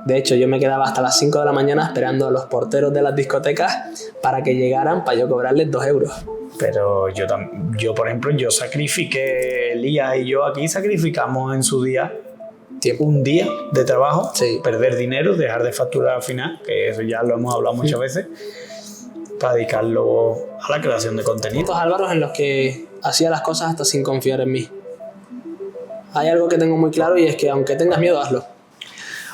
De hecho, yo me quedaba hasta las 5 de la mañana esperando a los porteros de las discotecas para que llegaran para yo cobrarles 2 euros. Pero yo, por ejemplo, yo sacrifiqué, Elías y yo aquí sacrificamos en su día un día de trabajo, sí, perder dinero, dejar de facturar al final, que eso ya lo hemos hablado muchas veces, para dedicarlo a la creación de contenido. Estos Álvaros en los que hacía las cosas hasta sin confiar en mí. Hay algo que tengo muy claro y es que aunque tengas miedo, hazlo.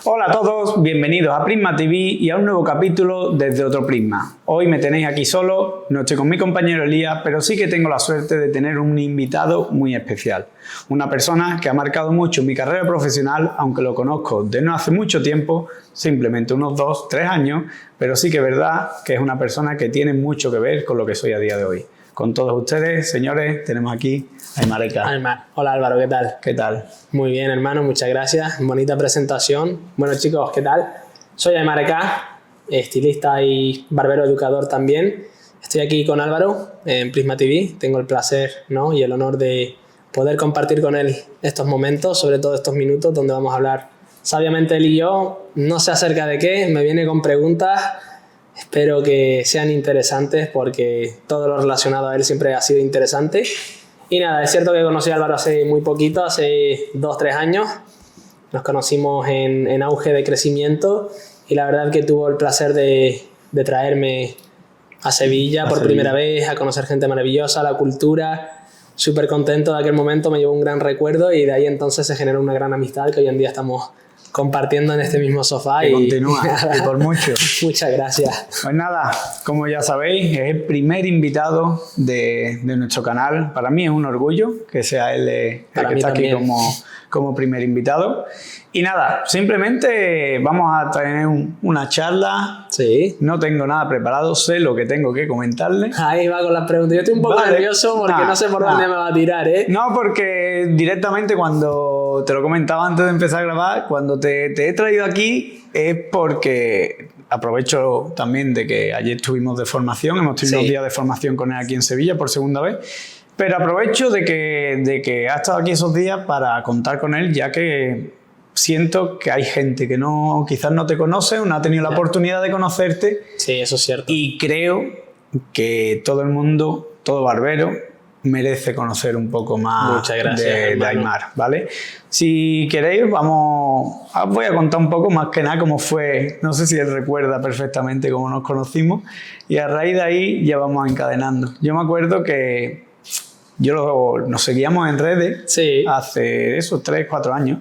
Hola a todos, bienvenidos a Prisma TV y a un nuevo capítulo desde otro Prisma. Hoy me tenéis aquí solo, no estoy con mi compañero Elías, pero sí que tengo la suerte de tener un invitado muy especial. Una persona que ha marcado mucho mi carrera profesional, aunque lo conozco de no hace mucho tiempo, simplemente unos 2, 3 años, pero sí que es verdad que es una persona que tiene mucho que ver con lo que soy a día de hoy. Con todos ustedes, señores, tenemos aquí a Aimar Eka. Hola Álvaro, ¿qué tal? ¿Qué tal? Muy bien, hermano, muchas gracias. Bonita presentación. Bueno, chicos, ¿qué tal? Soy Aimar Eka, estilista y barbero educador también. Estoy aquí con Álvaro en Prisma TV. Tengo el placer, ¿no?, y el honor de poder compartir con él estos momentos, sobre todo estos minutos donde vamos a hablar sabiamente él y yo. No sé acerca de qué, me viene con preguntas. Espero que sean interesantes porque todo lo relacionado a él siempre ha sido interesante. Y nada, es cierto que conocí a Álvaro hace muy poquito, hace 2-3 años. Nos conocimos en auge de crecimiento y la verdad que tuvo el placer de traerme a Sevilla por primera vez, a conocer gente maravillosa, la cultura. Súper contento de aquel momento, me llevó un gran recuerdo y de ahí entonces se generó una gran amistad que hoy en día estamos compartiendo en este mismo sofá. Y continúa, y por mucho. Muchas gracias. Pues nada, como ya sabéis, es el primer invitado de nuestro canal. Para mí es un orgullo que sea él el que está aquí como primer invitado. Y nada, simplemente vamos a tener una charla. Sí. No tengo nada preparado, sé lo que tengo que comentarle. Ahí va con las preguntas. Yo estoy un poco nervioso porque no sé por dónde me va a tirar, ¿eh? No, porque directamente cuando te lo comentaba antes de empezar a grabar, cuando te he traído aquí es porque aprovecho también de que ayer estuvimos de formación, hemos tenido unos días de formación con él aquí en Sevilla por segunda vez. Pero aprovecho de que ha estado aquí esos días para contar con él, ya que siento que hay gente que quizás no te conoce o no ha tenido la oportunidad de conocerte. Sí, eso es cierto. Y creo que todo el mundo, todo barbero, merece conocer un poco más de Aimar, ¿vale? Si queréis, os voy a contar un poco más que nada cómo fue, no sé si él recuerda perfectamente cómo nos conocimos, y a raíz de ahí ya vamos encadenando. Yo me acuerdo que nos seguíamos en redes hace esos 3, 4 años,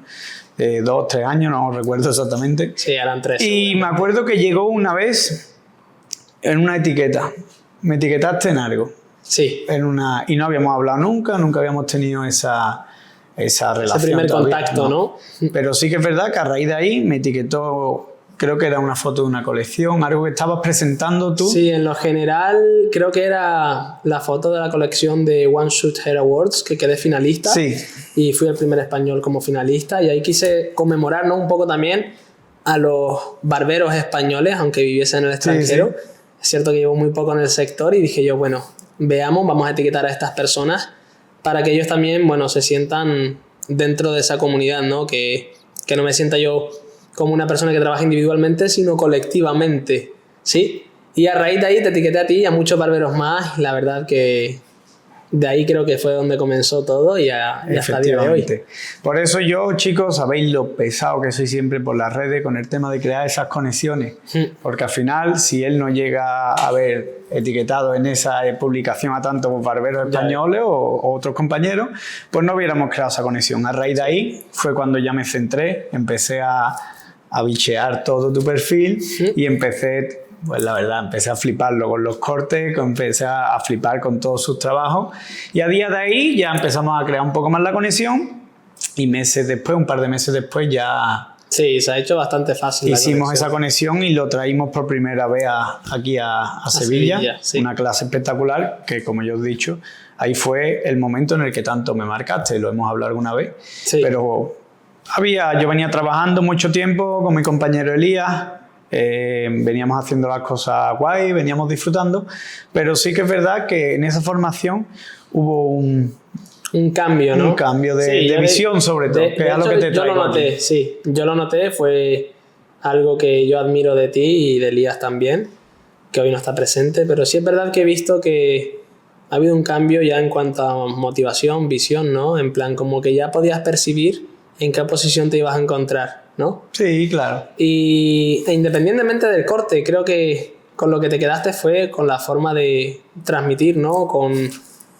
2, 3 años, no recuerdo exactamente. Sí, eran 3. Y me acuerdo que llegó una vez en una etiqueta, me etiquetaste en algo. Sí. Y no habíamos hablado nunca habíamos tenido esa relación. Ese primer contacto, ¿no? Pero sí que es verdad que a raíz de ahí me etiquetó, creo que era una foto de una colección, algo que estabas presentando tú. Sí, en lo general creo que era la foto de la colección de One Shoot Hair Awards, que quedé finalista. Sí. Y fui el primer español como finalista y ahí quise conmemorar, ¿no?, un poco también a los barberos españoles, aunque viviesen en el extranjero. Sí. Es cierto que llevo muy poco en el sector y dije yo, bueno, vamos a etiquetar a estas personas para que ellos también, bueno, se sientan dentro de esa comunidad, ¿no? Que no me sienta yo como una persona que trabaja individualmente, sino colectivamente, ¿sí? Y a raíz de ahí te etiqueté a ti y a muchos barberos más, y la verdad que de ahí creo que fue donde comenzó todo y hasta el día de hoy. Por eso yo, chicos, sabéis lo pesado que soy siempre por las redes con el tema de crear esas conexiones. Porque al final, si él no llega a haber etiquetado en esa publicación a tantos barberos españoles o otros compañeros, pues no hubiéramos creado esa conexión. A raíz de ahí fue cuando ya me centré, empecé a bichear todo tu perfil y empecé... Pues la verdad, empecé a fliparlo con los cortes, empecé a flipar con todos sus trabajos y a día de ahí ya empezamos a crear un poco más la conexión y un par de meses después ya... Sí, se ha hecho bastante fácil. Hicimos esa conexión y lo traímos por primera vez aquí a Sevilla, sí. Una clase espectacular que, como yo os he dicho, ahí fue el momento en el que tanto me marcaste, lo hemos hablado alguna vez, pero yo venía trabajando mucho tiempo con mi compañero Elías. Veníamos haciendo las cosas guay, veníamos disfrutando, pero sí que es verdad que en esa formación hubo un cambio, ¿no? Un cambio de visión, sobre todo, que es lo que te traigo. Yo lo noté, fue algo que yo admiro de ti y de Elías también, que hoy no está presente, pero sí es verdad que he visto que ha habido un cambio ya en cuanto a motivación, visión, ¿no? En plan, como que ya podías percibir en qué posición te ibas a encontrar, ¿no? Sí, claro. E independientemente del corte, creo que con lo que te quedaste fue con la forma de transmitir, ¿no? Con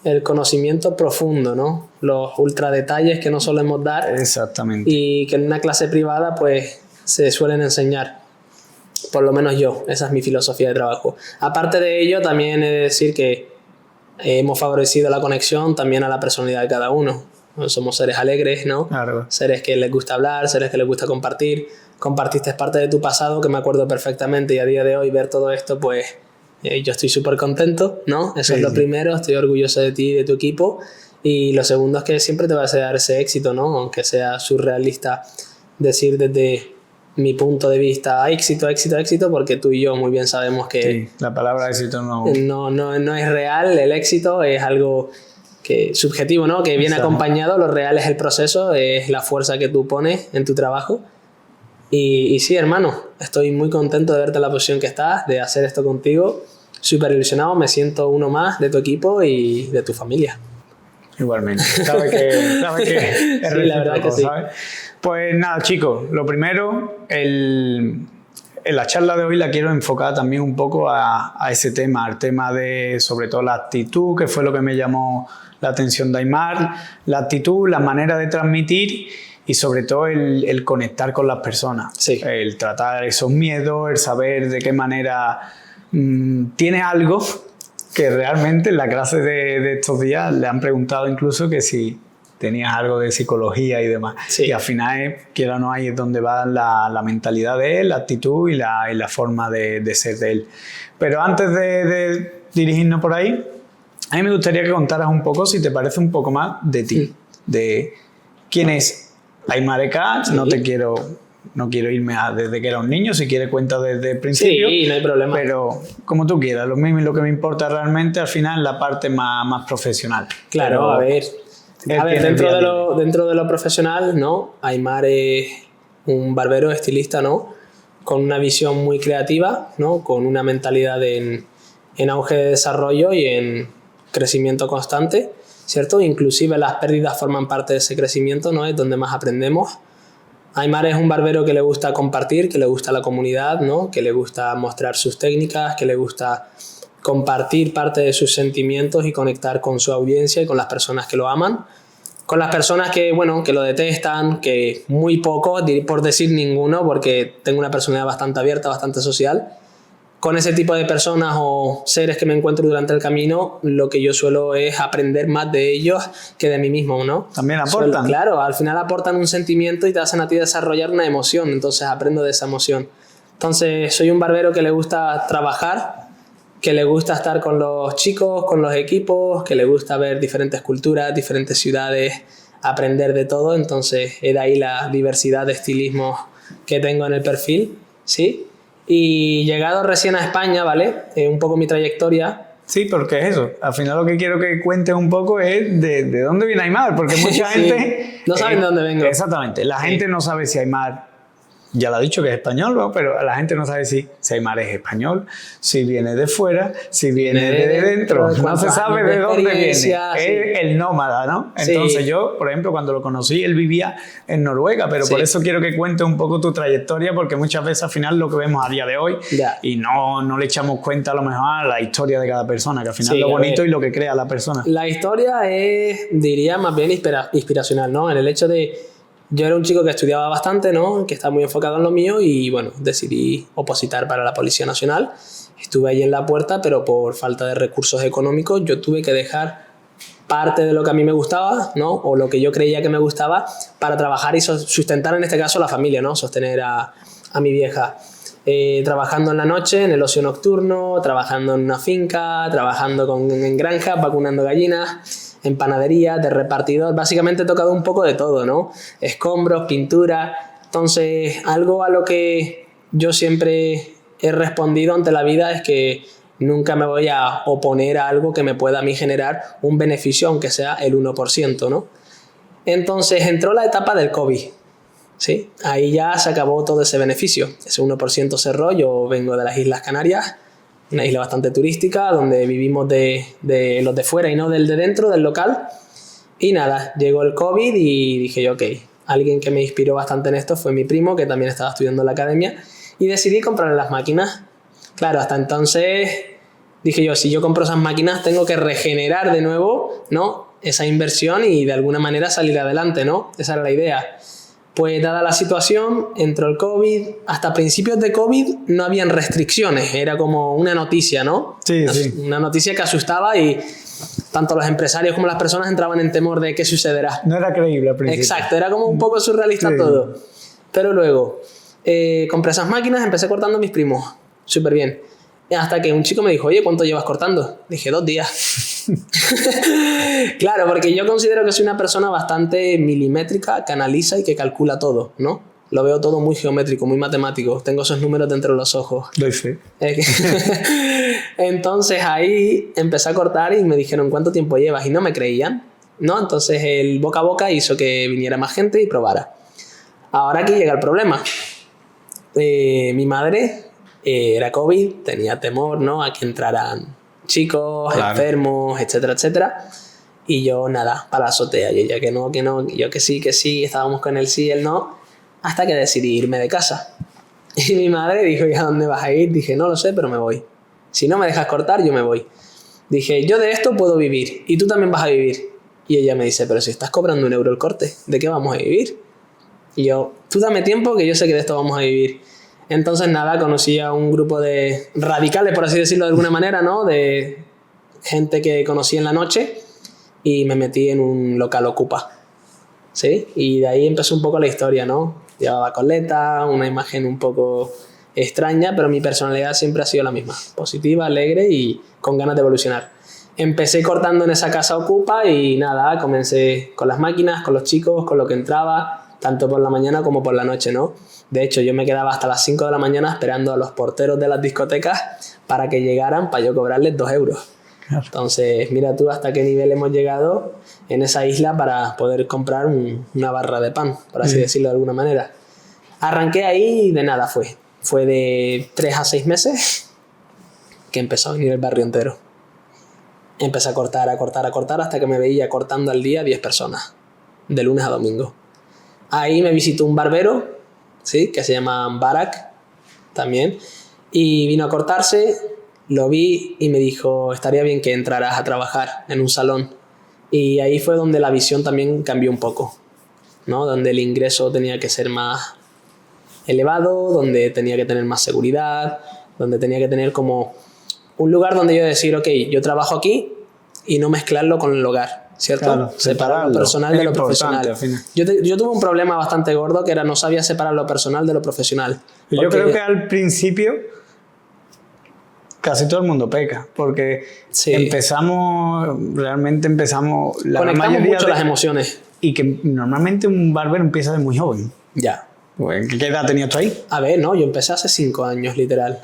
el conocimiento profundo, ¿no? Los ultra detalles que no solemos dar. Exactamente. Y que en una clase privada, pues, se suelen enseñar. Por lo menos yo, esa es mi filosofía de trabajo. Aparte de ello, también he de decir que hemos favorecido la conexión también a la personalidad de cada uno. Somos seres alegres, ¿no? Claro. Seres que les gusta hablar, seres que les gusta compartir. Compartiste parte de tu pasado que me acuerdo perfectamente, y a día de hoy ver todo esto, pues yo estoy súper contento, ¿no? Eso es lo primero, estoy orgulloso de ti y de tu equipo. Y lo segundo es que siempre te vas a dar ese éxito, ¿no? Aunque sea surrealista decir desde mi punto de vista éxito, éxito, éxito, porque tú y yo muy bien sabemos que sí, la palabra éxito no es real. El éxito es algo que subjetivo, ¿no? Que viene acompañado. Lo real es el proceso, es la fuerza que tú pones en tu trabajo. Y sí, hermano, estoy muy contento de verte en la posición que estás, de hacer esto contigo. Súper ilusionado, me siento uno más de tu equipo y de tu familia. Igualmente. ¿Sabes que es sí, la verdad que sí. ¿sabes? Pues nada, chicos, lo primero, en la charla de hoy la quiero enfocar también un poco a ese tema, al tema de sobre todo la actitud, que fue lo que me llamó la atención de Aimar, la actitud, la manera de transmitir y sobre todo el conectar con las personas, sí. El tratar esos miedos, el saber de qué manera tiene algo que realmente en la clase de estos días le han preguntado incluso que si tenías algo de psicología y demás. Sí. Y al final, quiera o no, ahí es donde va la mentalidad de él, la actitud y la forma de ser de él. Pero antes de dirigirnos por ahí, a mí me gustaría que contaras un poco, si te parece, un poco más de ti, de quién es Aimar Eka. Sí. No quiero irme desde que era un niño, si quieres cuenta desde el principio. Sí, no hay problema. Pero como tú quieras, lo mismo, y lo que me importa realmente al final es la parte más profesional. Claro, pero, a ver, dentro de lo profesional, ¿no? Aimar es un barbero estilista, ¿no? Con una visión muy creativa, ¿no? Con una mentalidad en auge de desarrollo y en crecimiento constante, ¿cierto? Inclusive las pérdidas forman parte de ese crecimiento, ¿no? Es donde más aprendemos. Aimar es un barbero que le gusta compartir, que le gusta la comunidad, ¿no? Que le gusta mostrar sus técnicas, que le gusta compartir parte de sus sentimientos y conectar con su audiencia y con las personas que lo aman. Con las personas que, bueno, que lo detestan, que muy poco, por decir ninguno, porque tengo una personalidad bastante abierta, bastante social. Con ese tipo de personas o seres que me encuentro durante el camino, lo que yo suelo es aprender más de ellos que de mí mismo, ¿no? También aportan. Claro, al final aportan un sentimiento y te hacen a ti desarrollar una emoción, entonces aprendo de esa emoción. Entonces soy un barbero que le gusta trabajar, que le gusta estar con los chicos, con los equipos, que le gusta ver diferentes culturas, diferentes ciudades, aprender de todo. Entonces es de ahí la diversidad de estilismos que tengo en el perfil, ¿sí? Y llegado recién a España, ¿vale? Un poco mi trayectoria. Sí, porque es eso. Al final lo que quiero que cuentes un poco es de dónde viene Aimar, porque mucha gente... No saben de dónde vengo. Exactamente. La gente no sabe si Aimar... Ya lo ha dicho que es español, ¿no? Pero la gente no sabe si Aimar es español, si viene de fuera, si viene de dentro. No se sabe de dónde viene. Sí. Es el nómada, ¿no? Entonces sí. Yo, por ejemplo, cuando lo conocí, él vivía en Noruega, pero sí. Por eso quiero que cuente un poco tu trayectoria, porque muchas veces al final lo que vemos a día de hoy y no le echamos cuenta a lo mejor a la historia de cada persona, que al final es lo bonito y lo que crea la persona. La historia es, diría, más bien inspiracional, ¿no? En el hecho de... Yo era un chico que estudiaba bastante, ¿no? Que estaba muy enfocado en lo mío y, bueno, decidí opositar para la Policía Nacional. Estuve ahí en la puerta, pero por falta de recursos económicos yo tuve que dejar parte de lo que a mí me gustaba, ¿no? O lo que yo creía que me gustaba para trabajar y sustentar, en este caso, la familia, ¿no? Sostener a mi vieja. Trabajando en la noche, en el ocio nocturno, trabajando en una finca, trabajando en granjas, vacunando gallinas, en panadería, de repartidor. Básicamente he tocado un poco de todo, ¿no? Escombros, pintura. Entonces, algo a lo que yo siempre he respondido ante la vida es que nunca me voy a oponer a algo que me pueda a mí generar un beneficio, aunque sea el 1%, ¿no? Entonces entró la etapa del COVID. ¿sí? Ahí ya se acabó todo ese beneficio. Ese 1% cerró. Yo vengo de las Islas Canarias, una isla bastante turística, donde vivimos de los de fuera y no del de dentro, del local. Y nada, llegó el COVID y dije yo, ok, alguien que me inspiró bastante en esto fue mi primo, que también estaba estudiando en la academia, y decidí comprarle las máquinas. Claro, hasta entonces dije yo, si yo compro esas máquinas tengo que regenerar de nuevo, ¿no?, esa inversión y de alguna manera salir adelante, ¿no? Esa era la idea. Pues dada la situación, entró el COVID. Hasta principios de COVID no habían restricciones, era como una noticia, ¿no? Sí, sí. Una noticia que asustaba y tanto los empresarios como las personas entraban en temor de qué sucederá. No era creíble al principio. Exacto, era como un poco surrealista todo. Pero luego compré esas máquinas, empecé cortando a mis primos, súper bien. Hasta que un chico me dijo, oye, ¿cuánto llevas cortando? Dije, 2 días. Claro, porque yo considero que soy una persona bastante milimétrica, que analiza y que calcula todo, ¿no? Lo veo todo muy geométrico, muy matemático. Tengo esos números dentro de los ojos. Doy fe. Entonces ahí empecé a cortar y me dijeron, ¿cuánto tiempo llevas? Y no me creían, ¿no? Entonces el boca a boca hizo que viniera más gente y probara. Ahora aquí llega el problema. Mi madre era COVID, tenía temor, ¿no?, a que entraran chicos, claro, enfermos, etcétera, etcétera. Y yo, nada, para la azotea. Yo ya que no, yo que sí, estábamos con el sí y el no, hasta que decidí irme de casa. Y mi madre dijo, ¿y a dónde vas a ir? Dije, no lo sé, pero me voy. Si no me dejas cortar, yo me voy. Dije, yo de esto puedo vivir y tú también vas a vivir. Y ella me dice, pero si estás cobrando 1 euro el corte, ¿de qué vamos a vivir? Y yo, tú dame tiempo que yo sé que de esto vamos a vivir. Entonces, nada, conocí a un grupo de radicales, por así decirlo de alguna manera, ¿no?, de gente que conocí en la noche, y me metí en un local Ocupa, ¿sí? Y de ahí empezó un poco la historia, ¿no? Llevaba coleta, una imagen un poco extraña, pero mi personalidad siempre ha sido la misma, positiva, alegre y con ganas de evolucionar. Empecé cortando en esa casa Ocupa y nada, comencé con las máquinas, con los chicos, con lo que entraba, tanto por la mañana como por la noche, ¿no? De hecho, yo me quedaba hasta las 5 de la mañana esperando a los porteros de las discotecas para que llegaran para yo cobrarles 2 euros. Entonces, mira tú hasta qué nivel hemos llegado en esa isla para poder comprar una barra de pan, por así decirlo de alguna manera. Arranqué ahí y de nada fue. Fue de 3 a 6 meses que empezó a venir el barrio entero. Empecé a cortar hasta que me veía cortando al día 10 personas, de lunes a domingo. Ahí me visitó un barbero, ¿sí?, que se llama Barak también, y vino a cortarse, lo vi y me dijo, estaría bien que entraras a trabajar en un salón. Y ahí fue donde la visión también cambió un poco, ¿no?, donde el ingreso tenía que ser más elevado, donde tenía que tener más seguridad, donde tenía que tener como un lugar donde yo decir, ok, yo trabajo aquí y no mezclarlo con el hogar, ¿cierto? Claro, separar lo personal de lo profesional. Yo tuve un problema bastante gordo que era no sabía separar lo personal de lo profesional. Yo creo que al principio casi todo el mundo peca, porque sí, realmente empezamos la conectamos mucho las emociones. Y que normalmente un barbero empieza de muy joven. Ya. ¿Qué edad tenías tú ahí? A ver, no, yo empecé hace 5 años, literal.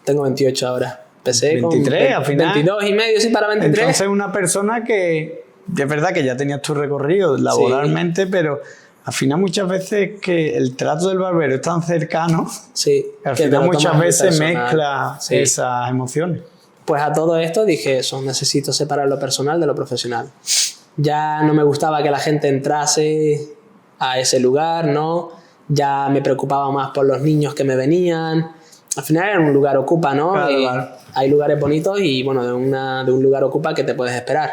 Tengo 28 ahora. Empecé 23, con al final. 22 y medio, sí, para 23. Entonces una persona que, es verdad que ya tenías tu recorrido laboralmente, sí, pero al final muchas veces que el trato del barbero es tan cercano, sí, al final muchas veces mezcla esas emociones. Pues a todo esto dije eso, necesito separar lo personal de lo profesional. Ya no me gustaba que la gente entrase a ese lugar, ¿no? Ya me preocupaba más por los niños que me venían. Al final era un lugar Ocupa, ¿no? Claro. Hay lugares bonitos y bueno, de un lugar Ocupa que te puedes esperar.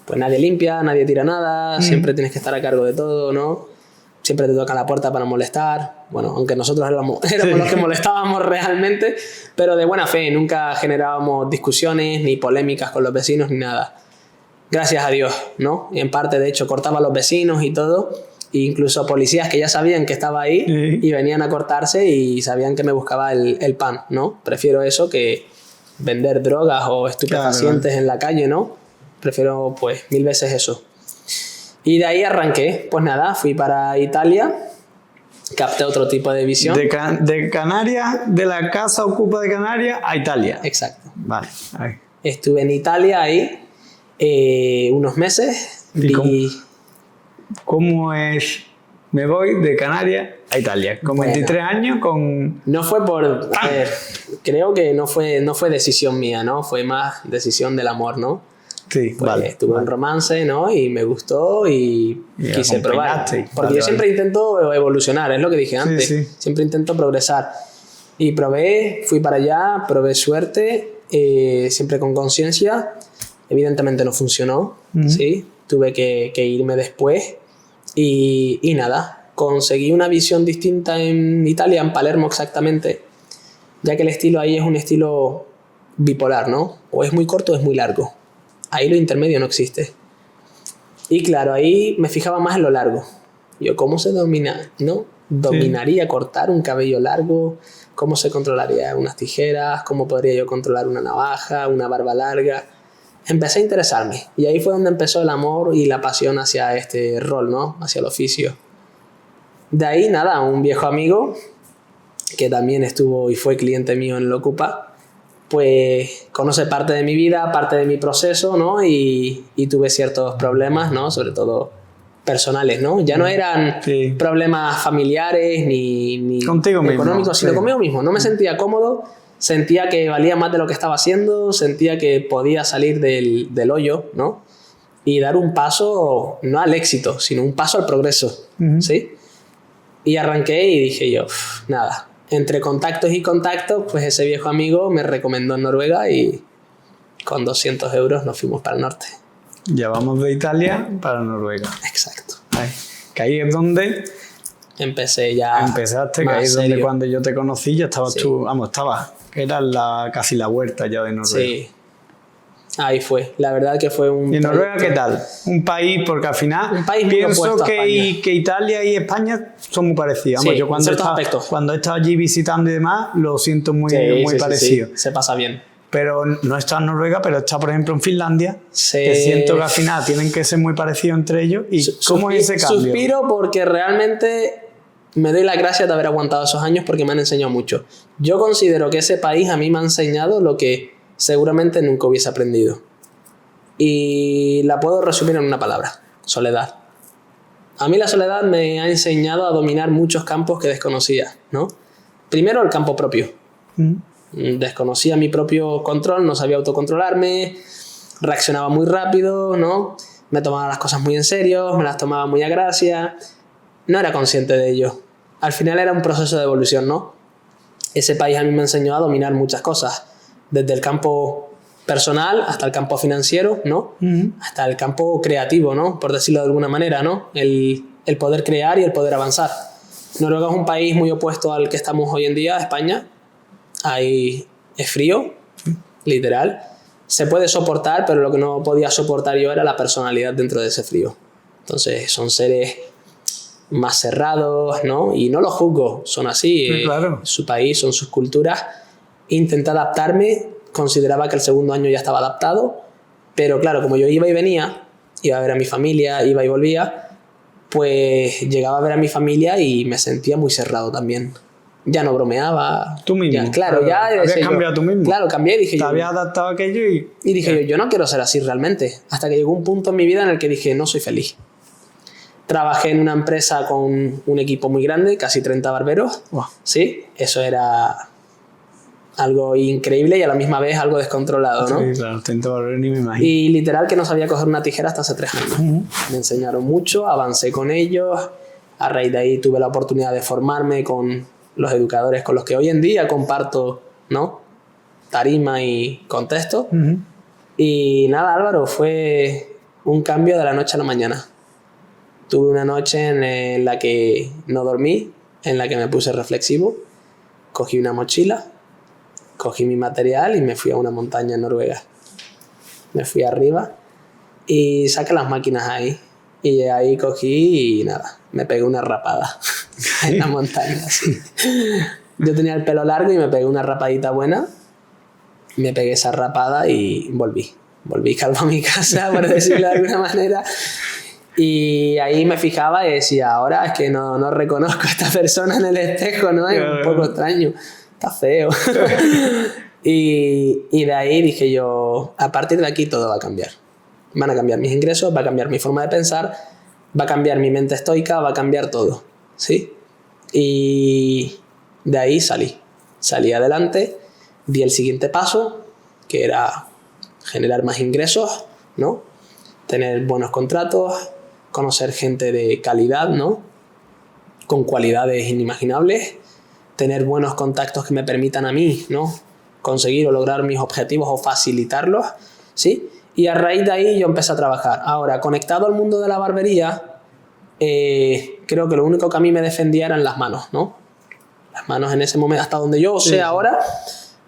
Pues nadie limpia, nadie tira nada, siempre tienes que estar a cargo de todo, ¿no? Siempre te toca la puerta para molestar. Bueno, aunque nosotros éramos los que molestábamos realmente, pero de buena fe, nunca generábamos discusiones ni polémicas con los vecinos ni nada. Gracias a Dios, ¿no? Y en parte, de hecho, cortaba a los vecinos y todo. E incluso policías que ya sabían que estaba ahí y venían a cortarse y sabían que me buscaba el pan, ¿no? Prefiero eso que vender drogas o estupefacientes en la calle, ¿no? Prefiero, pues, 1000 veces eso. Y de ahí arranqué. Pues nada, fui para Italia, capté otro tipo de visión. De Canarias, de la casa Ocupa de Canarias a Italia. Exacto. Vale. Ahí. Estuve en Italia ahí unos meses. ¿Cómo es me voy de Canarias a Italia. Con 23 años, con... No fue por... A ver, creo que no fue decisión mía, ¿no? Fue más decisión del amor, ¿no? Sí, pues tuve un romance, ¿no? Y me gustó y quise probar. Porque yo siempre intento evolucionar, es lo que dije antes. Sí. Siempre intento progresar. Y probé, fui para allá, probé suerte, siempre con conciencia. Evidentemente no funcionó, ¿sí? Tuve que irme después y nada. Conseguí una visión distinta en Italia, en Palermo exactamente, ya que el estilo ahí es un estilo bipolar, ¿no? O es muy corto o es muy largo. Ahí lo intermedio no existe. Y claro, ahí me fijaba más en lo largo. Yo, ¿cómo se domina? ¿No? ¿Dominaría cortar un cabello largo? ¿Cómo se controlaría unas tijeras? ¿Cómo podría yo controlar una navaja, una barba larga? Empecé a interesarme. Y ahí fue donde empezó el amor y la pasión hacia este rol, ¿no? Hacia el oficio. De ahí, nada, un viejo amigo que también estuvo y fue cliente mío en L'Ocupa, pues conoce parte de mi vida, parte de mi proceso, ¿no? Y tuve ciertos problemas, ¿no? Sobre todo personales, ¿no? Ya no eran problemas familiares ni contigo económicos, mismo, sino conmigo mismo. No me sentía cómodo, sentía que valía más de lo que estaba haciendo, sentía que podía salir del hoyo, ¿no? Y dar un paso, no al éxito, sino un paso al progreso, ¿sí? Y arranqué y dije yo, nada. Entre contactos y contactos, pues ese viejo amigo me recomendó en Noruega y con 200 euros nos fuimos para el norte. Ya vamos de Italia para Noruega. Exacto. Que ahí es donde... Empecé ya. Empezaste, que ahí es donde cuando yo te conocí ya estabas tú... Vamos, estabas... Que era casi la huerta ya de Noruega. Sí. Ahí fue. La verdad que fue un... ¿Y en Noruega qué tal? Un país, porque al final un país pienso que Italia y España son muy parecidos. Vamos, yo cuando he estado allí visitando y demás, lo siento muy parecido. Sí. Se pasa bien. Pero no he estado en Noruega, pero he estado, por ejemplo, en Finlandia, que siento que al final tienen que ser muy parecidos entre ellos. ¿Y cómo es ese cambio? Suspiro porque realmente me doy las gracias de haber aguantado esos años porque me han enseñado mucho. Yo considero que ese país a mí me ha enseñado lo que seguramente nunca hubiese aprendido. Y la puedo resumir en una palabra: soledad. A mí la soledad me ha enseñado a dominar muchos campos que desconocía, ¿no? Primero, el campo propio. Desconocía mi propio control, no sabía autocontrolarme, reaccionaba muy rápido, ¿no? Me tomaba las cosas muy en serio, me las tomaba muy a gracia. No era consciente de ello. Al final era un proceso de evolución, ¿no? Ese país a mí me enseñó a dominar muchas cosas. Desde el campo personal hasta el campo financiero, ¿no? Hasta el campo creativo, ¿no? Por decirlo de alguna manera, ¿no? El poder crear y el poder avanzar. Noruega es un país muy opuesto al que estamos hoy en día, España. Ahí es frío, literal. Se puede soportar, pero lo que no podía soportar yo era la personalidad dentro de ese frío. Entonces son seres más cerrados, ¿no? Y no los juzgo, son así. Sí, claro. Su país, son sus culturas. Intenté adaptarme, consideraba que el segundo año ya estaba adaptado, pero claro, como yo iba y venía, iba a ver a mi familia, iba y volvía, pues llegaba a ver a mi familia y me sentía muy cerrado también. Ya no bromeaba. Tú mismo. Ya habías cambiado tú mismo. Claro, cambié y dije te habías adaptado a aquello y dije yo no quiero ser así realmente. Hasta que llegó un punto en mi vida en el que dije, no soy feliz. Trabajé en una empresa con un equipo muy grande, casi 30 barberos. Wow. Sí, eso era algo increíble y a la misma vez algo descontrolado, ¿no? Sí, claro, 30 barberos ni me imagino. Y literal que no sabía coger una tijera hasta hace 3 años. Me enseñaron mucho, avancé con ellos. A raíz de ahí tuve la oportunidad de formarme con los educadores con los que hoy en día comparto, ¿no? Tarima y contexto. Y nada, Álvaro, fue un cambio de la noche a la mañana. Tuve una noche en la que no dormí, en la que me puse reflexivo, cogí una mochila, cogí mi material y me fui a una montaña en Noruega. Me fui arriba y saqué las máquinas ahí. Y ahí cogí y nada, me pegué una rapada en la montaña. Así. Yo tenía el pelo largo y me pegué una rapadita buena. Me pegué esa rapada y volví. Volví calvo a mi casa, por decirlo de alguna manera. Y ahí me fijaba y decía, ahora es que no reconozco a esta persona en el espejo, ¿no? Es un poco extraño. Está feo. Y de ahí dije yo, a partir de aquí todo va a cambiar. Van a cambiar mis ingresos, va a cambiar mi forma de pensar, va a cambiar mi mente estoica, va a cambiar todo, ¿sí? Y de ahí salí adelante, di el siguiente paso, que era generar más ingresos, ¿no? Tener buenos contratos, conocer gente de calidad, ¿no? Con cualidades inimaginables, tener buenos contactos que me permitan a mí, ¿no? Conseguir o lograr mis objetivos o facilitarlos, ¿sí? Y a raíz de ahí yo empecé a trabajar. Ahora, conectado al mundo de la barbería, creo que lo único que a mí me defendía eran las manos, ¿no? Las manos en ese momento, hasta donde yo sé ahora,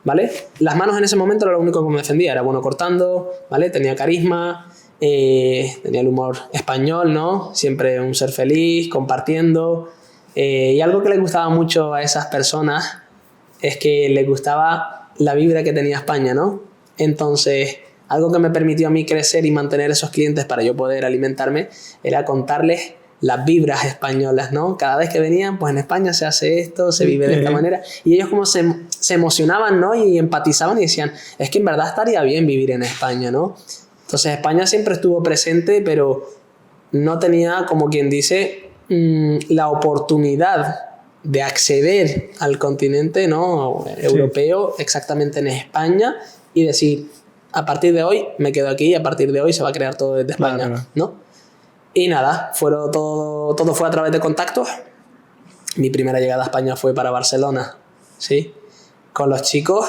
¿vale? Las manos en ese momento era lo único que me defendía. Era bueno cortando, ¿vale? Tenía carisma, tenía el humor español, ¿no? Siempre un ser feliz, compartiendo. Y algo que le gustaba mucho a esas personas es que les gustaba la vibra que tenía España, ¿no? Entonces, algo que me permitió a mí crecer y mantener esos clientes para yo poder alimentarme era contarles las vibras españolas, ¿no? Cada vez que venían, pues en España se hace esto, se vive de esta manera. Y ellos como se emocionaban, ¿no? Y empatizaban y decían, es que en verdad estaría bien vivir en España, ¿no? Entonces España siempre estuvo presente, pero no tenía, como quien dice, la oportunidad de acceder al continente, ¿no? Europeo, exactamente en España, y decir, a partir de hoy me quedo aquí y a partir de hoy se va a crear todo desde España, claro. ¿No? Y nada, todo fue a través de contactos. Mi primera llegada a España fue para Barcelona, ¿sí? Con los chicos,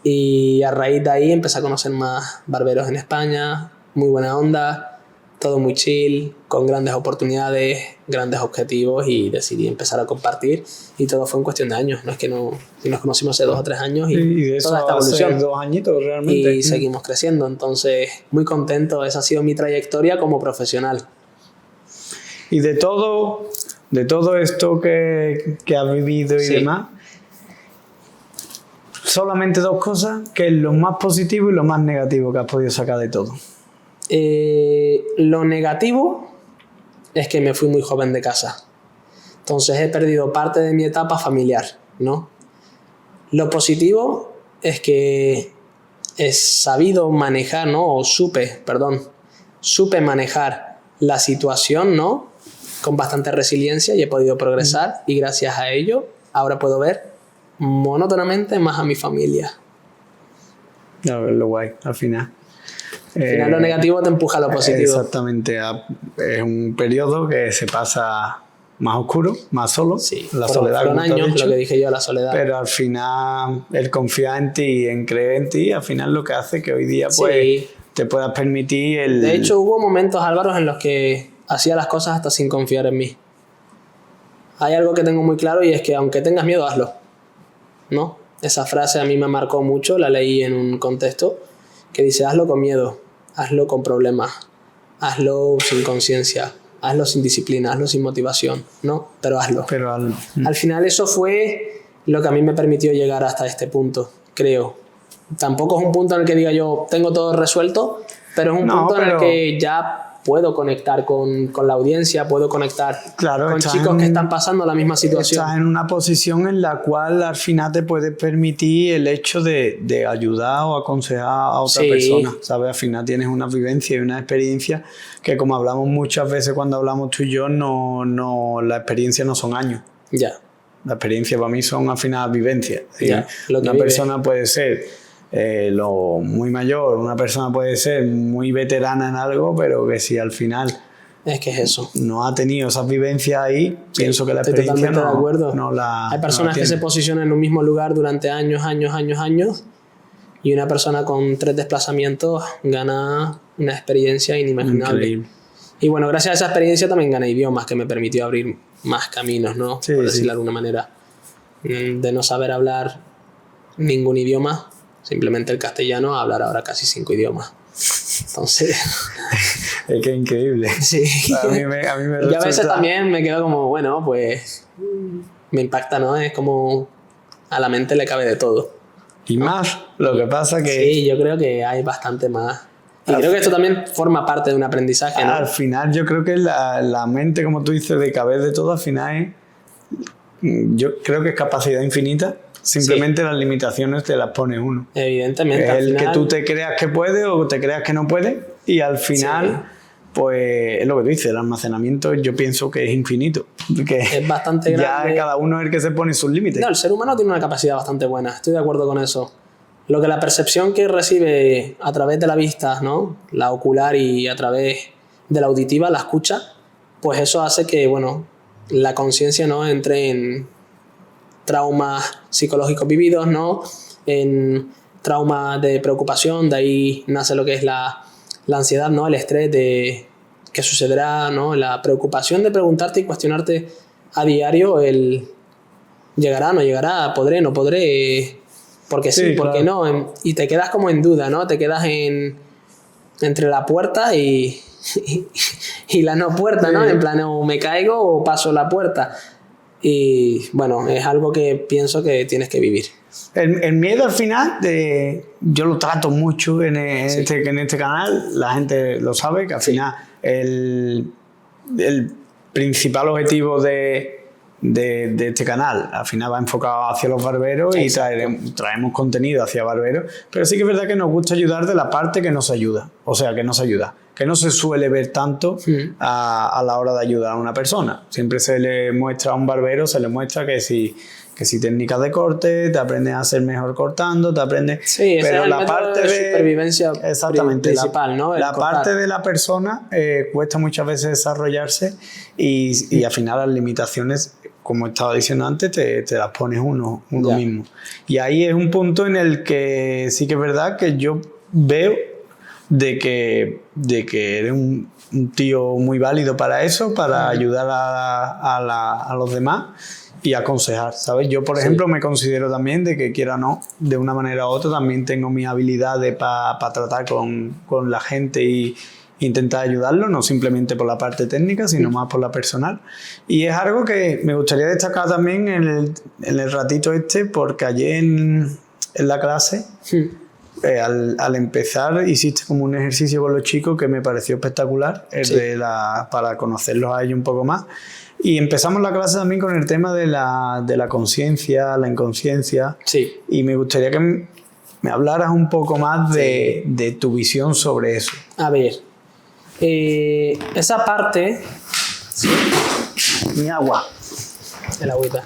y a raíz de ahí empecé a conocer más barberos en España, muy buena onda, todo muy chill, con grandes oportunidades, grandes objetivos, y decidí empezar a compartir, y todo fue en cuestión de años. No es que nos conocimos hace 2 o 3 años y de eso toda esta evolución. Hace 2 añitos realmente. Y seguimos creciendo, entonces muy contento. Esa ha sido mi trayectoria como profesional. Y de todo esto que has vivido y demás, solamente 2 cosas, que es lo más positivo y lo más negativo que has podido sacar de todo. Lo negativo es que me fui muy joven de casa. Entonces he perdido parte de mi etapa familiar, ¿no? Lo positivo es que he sabido manejar, ¿no? Supe manejar la situación, ¿no? Con bastante resiliencia, y he podido progresar, y gracias a ello ahora puedo ver monótonamente más a mi familia. A ver, lo guay, al final. Al final lo negativo te empuja a lo positivo. Exactamente, es un periodo que se pasa más oscuro, más solo, sí, la soledad, fueron años, lo que dije yo, la soledad. Pero al final el confiar en ti, en creer en ti, al final lo que hace que hoy día pues te puedas permitir el... De hecho hubo momentos, Álvaro, en los que hacía las cosas hasta sin confiar en mí. Hay algo que tengo muy claro, y es que aunque tengas miedo, hazlo, ¿no? Esa frase a mí me marcó mucho, la leí en un contexto que dice: hazlo con miedo, hazlo con problemas, hazlo sin conciencia, hazlo sin disciplina, hazlo sin motivación, ¿no? Pero hazlo. Al final eso fue lo que a mí me permitió llegar hasta este punto, creo. Tampoco es un punto en el que diga yo tengo todo resuelto, pero es un punto en el que ya puedo conectar con la audiencia, puedo conectar con chicos que están pasando la misma situación. Estás en una posición en la cual al final te puede permitir el hecho de ayudar o aconsejar a otra persona, ¿sabes? Al final tienes una vivencia y una experiencia que, como hablamos muchas veces cuando hablamos tú y yo, la experiencia no son años. Ya. La experiencia para mí son al final vivencias. Una persona puede ser muy mayor, una persona puede ser muy veterana en algo, pero que si al final es que es eso, no ha tenido esas vivencias ahí, pienso que la experiencia de acuerdo. Hay personas que se posicionan en un mismo lugar durante años, y una persona con 3 desplazamientos gana una experiencia inimaginable. Increíble. Y bueno, gracias a esa experiencia también gané idiomas, que me permitió abrir más caminos, ¿no? Por decirlo de alguna manera. De no saber hablar ningún idioma, simplemente el castellano, a hablar ahora casi 5 idiomas. Entonces... es que es increíble. Sí. A mí me y a veces también me quedo como, bueno, pues... me impacta, ¿no? Es como... a la mente le cabe de todo. Y más, lo que pasa que... Sí, yo creo que hay bastante más. Y creo que esto también forma parte de un aprendizaje, ¿no? Al final yo creo que la mente, como tú dices, de caber de todo, al final yo creo que es capacidad infinita. Simplemente las limitaciones te las pone uno. Evidentemente. Es el final, que tú te creas que puedes o te creas que no puedes, y al final pues es lo que tú dices, el almacenamiento yo pienso que es infinito. Que es bastante grande. Ya cada uno es el que se pone sus límites. No, el ser humano tiene una capacidad bastante buena, estoy de acuerdo con eso. Lo que la percepción que recibe a través de la vista, ¿no? La ocular y a través de la auditiva, la escucha, pues eso hace que, bueno, la conciencia, ¿no? Entre en traumas psicológicos vividos, ¿no? En traumas de preocupación, de ahí nace lo que es la ansiedad, ¿no? El estrés de qué sucederá, ¿no? La preocupación de preguntarte y cuestionarte a diario el llegará, no llegará, podré, no podré, porque sí, porque claro. No, y te quedas como en duda, ¿no? Te quedas entre la puerta y la no puerta, ¿no? En plan, o me caigo o paso la puerta. Y bueno, es algo que pienso que tienes que vivir. El miedo al final, yo lo trato mucho en este canal, la gente lo sabe, que al final el principal objetivo de este canal al final va enfocado hacia los barberos. Exacto. Y traemos contenido hacia barberos, pero sí que es verdad que nos gusta ayudar de la parte que nos ayuda, o sea, que nos ayuda, que no se suele ver tanto a la hora de ayudar a una persona. Siempre se le muestra a un barbero, se le muestra que si técnicas de corte, te aprendes a ser mejor cortando, te aprendes... Sí, pero la parte de supervivencia principal, ¿no? La parte de la persona cuesta muchas veces desarrollarse y al final las limitaciones, como estaba diciendo antes, te las pones uno mismo. Y ahí es un punto en el que sí que es verdad que yo veo de que eres un tío muy válido para eso, para ayudar a los demás y aconsejar, ¿sabes? Yo, por ejemplo, me considero también de que quiera o no, de una manera u otra, también tengo mis habilidades para tratar con la gente y intentar ayudarlo, no simplemente por la parte técnica, sino más por la personal. Y es algo que me gustaría destacar también en el ratito porque ayer en la clase, al empezar, hiciste como un ejercicio con los chicos que me pareció espectacular, para conocerlos a ellos un poco más. Y empezamos la clase también con el tema de la conciencia, la inconsciencia. Sí. Y me gustaría que me hablaras un poco más de tu visión sobre eso. A ver, esa parte... Sí. Mi agua. El agüita.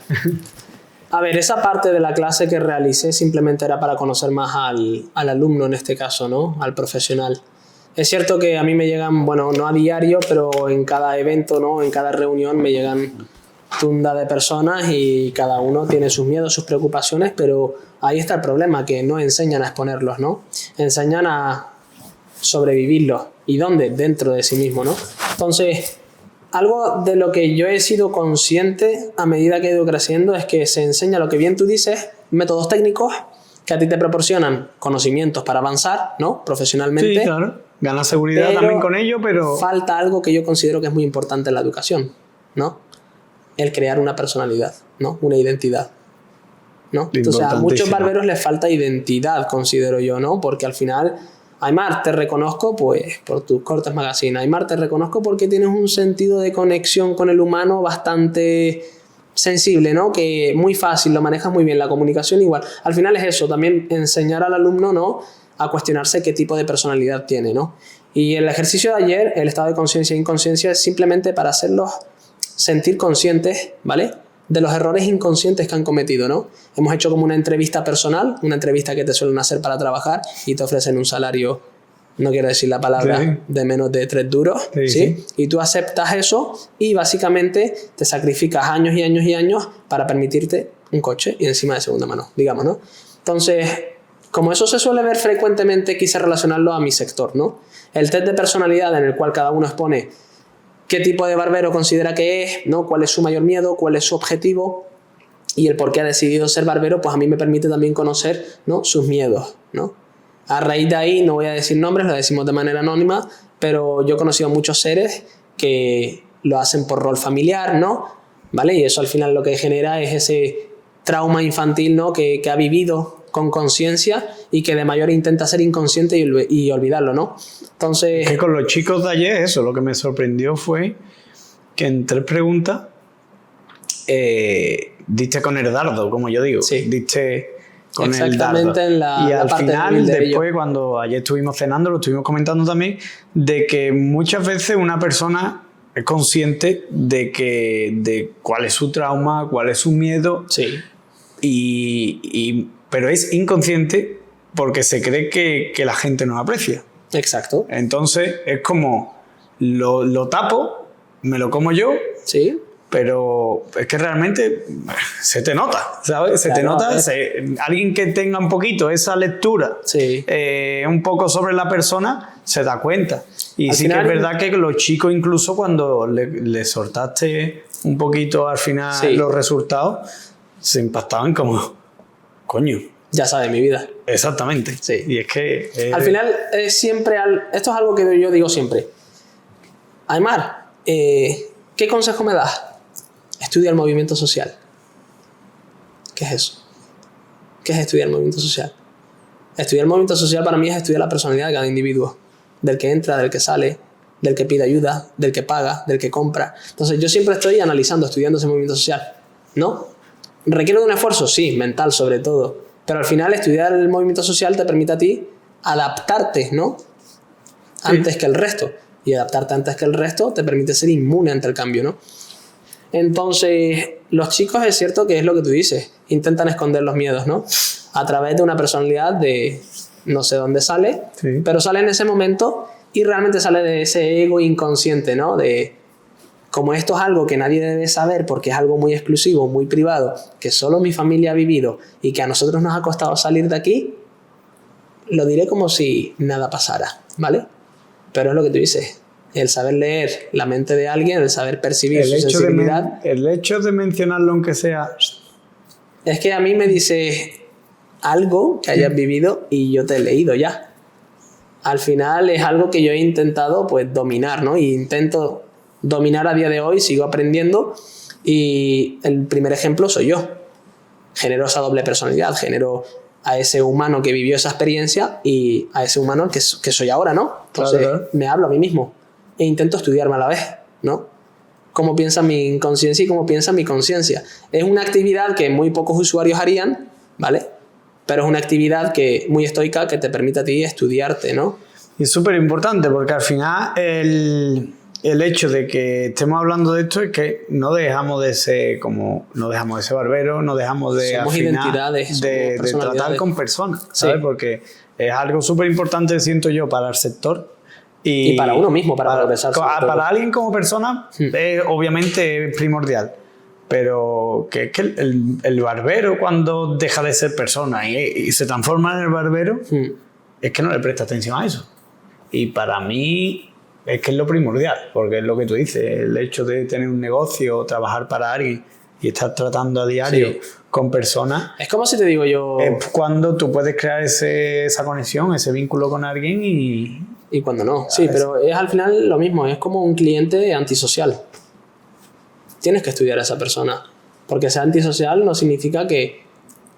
A ver, esa parte de la clase que realicé simplemente era para conocer más al alumno en este caso, ¿no? Al profesional. Es cierto que a mí me llegan, bueno, no a diario, pero en cada evento, ¿no? En cada reunión me llegan tunda de personas y cada uno tiene sus miedos, sus preocupaciones, pero ahí está el problema, que no enseñan a exponerlos, ¿no? Enseñan a sobrevivirlos. ¿Y dónde? Dentro de sí mismo, ¿no? Entonces, algo de lo que yo he sido consciente a medida que he ido creciendo es que se enseña lo que bien tú dices, métodos técnicos que a ti te proporcionan conocimientos para avanzar, ¿no? Profesionalmente. Sí, claro. Ganas seguridad también con ello, pero... falta algo que yo considero que es muy importante en la educación, ¿no? El crear una personalidad, ¿no? Una identidad, ¿no? Entonces, a muchos barberos les falta identidad, considero yo, ¿no? Porque al final, Aimar, te reconozco pues por tus cortes magazine. Aimar, te reconozco porque tienes un sentido de conexión con el humano bastante sensible, ¿no? Que muy fácil, lo manejas muy bien, la comunicación igual. Al final es eso, también enseñar al alumno, ¿no? A cuestionarse qué tipo de personalidad tiene, ¿no? Y el ejercicio de ayer, el estado de conciencia e inconsciencia, es simplemente para hacerlos sentir conscientes, ¿vale? De los errores inconscientes que han cometido, ¿no? Hemos hecho como una entrevista personal, una entrevista que te suelen hacer para trabajar y te ofrecen un salario, no quiero decir la palabra, de menos de 3 duros, ¿sí? Y tú aceptas eso y básicamente te sacrificas años y años y años para permitirte un coche y encima de segunda mano, digamos, ¿no? Entonces, como eso se suele ver frecuentemente, quise relacionarlo a mi sector, ¿no? El test de personalidad en el cual cada uno expone qué tipo de barbero considera que es, ¿no? Cuál es su mayor miedo, cuál es su objetivo y el por qué ha decidido ser barbero, pues a mí me permite también conocer, ¿no? Sus miedos, ¿no? A raíz de ahí, no voy a decir nombres, lo decimos de manera anónima, pero yo he conocido muchos seres que lo hacen por rol familiar, ¿no? ¿Vale? Y eso al final lo que genera es ese trauma infantil, ¿no? Que ha vivido con conciencia y que de mayor intenta ser inconsciente y olvidarlo, ¿no? Entonces... Es que con los chicos de ayer, eso, lo que me sorprendió fue que en 3 preguntas diste con el dardo, como yo digo. Sí. Diste con el exactamente dardo. en la, y la al parte final, débil de después, ello. cuando ayer estuvimos cenando, lo estuvimos comentando también, de que muchas veces una persona es consciente de cuál es su trauma, cuál es su miedo, Sí, pero es inconsciente porque se cree que la gente no aprecia. exacto. Entonces es como lo tapo, me lo como yo, Sí, pero es que realmente se te nota, ¿sabes? Se te Claro, nota, a ver. alguien que tenga un poquito esa lectura, Sí. un poco sobre la persona, se da cuenta. Y Al sí final- que es verdad que los chicos, incluso cuando le soltaste un poquito al final Sí. los resultados, se impactaban como, coño, ya sabes, mi vida. exactamente. Sí. Y es que... Al final, esto es algo que yo digo siempre. Aymar, ¿qué consejo me das? Estudia el movimiento social. ¿Qué es eso? ¿Qué es estudiar el movimiento social? Estudiar el movimiento social para mí es estudiar la personalidad de cada individuo. Del que entra, del que sale, del que pide ayuda, del que paga, del que compra. Entonces yo siempre estoy analizando, estudiando ese movimiento social. ¿No? ¿Requiere de un esfuerzo? Sí, mental sobre todo. Pero al final estudiar el movimiento social te permite a ti adaptarte, ¿no? Antes que el resto. Y adaptarte antes que el resto te permite ser inmune ante el cambio, ¿no? Entonces, los chicos es cierto que es lo que tú dices, intentan esconder los miedos, ¿no? A través de una personalidad de no sé dónde sale, Sí. pero sale en ese momento y realmente sale de ese ego inconsciente, ¿no? De como esto es algo que nadie debe saber porque es algo muy exclusivo, muy privado, que solo mi familia ha vivido y que a nosotros nos ha costado salir de aquí, lo diré como si nada pasara, ¿vale? Pero es lo que tú dices, el saber leer la mente de alguien, el saber percibir su sensibilidad. el hecho de mencionarlo, aunque sea... Es que a mí me dice algo que hayas vivido y yo te he leído ya. Al final es algo que yo he intentado pues dominar, ¿no? Y intento dominar a día de hoy, sigo aprendiendo y el primer ejemplo soy yo. Genero esa doble personalidad, genero a ese humano que vivió esa experiencia y a ese humano que soy ahora, ¿no? Entonces Claro. me hablo a mí mismo e intento estudiarme a la vez, ¿no? Cómo piensa mi inconsciencia y cómo piensa mi conciencia. Es una actividad que muy pocos usuarios harían, ¿vale? Pero es una actividad que muy estoica que te permite a ti estudiarte, ¿no? Y es súper importante porque al final el hecho de que estemos hablando de esto es que no dejamos de ser barbero, no dejamos de Somos al final identidades, somos de tratar personalidades. con personas, ¿sabes? Sí. Porque es algo súper importante, siento yo, para el sector. Y para uno mismo, para progresar, sobre todo. Para alguien como persona, obviamente es primordial. Pero que es que el barbero, cuando deja de ser persona y se transforma en el barbero, es que no le presta atención a eso. Y para mí es que es lo primordial, porque es lo que tú dices, el hecho de tener un negocio, trabajar para alguien y estar tratando a diario Sí. con personas, Es como si te digo yo... es cuando tú puedes crear esa conexión, ese vínculo con alguien Y cuando no. Sí, pero es al final lo mismo, es como un cliente antisocial. Tienes que estudiar a esa persona. Porque ser antisocial no significa que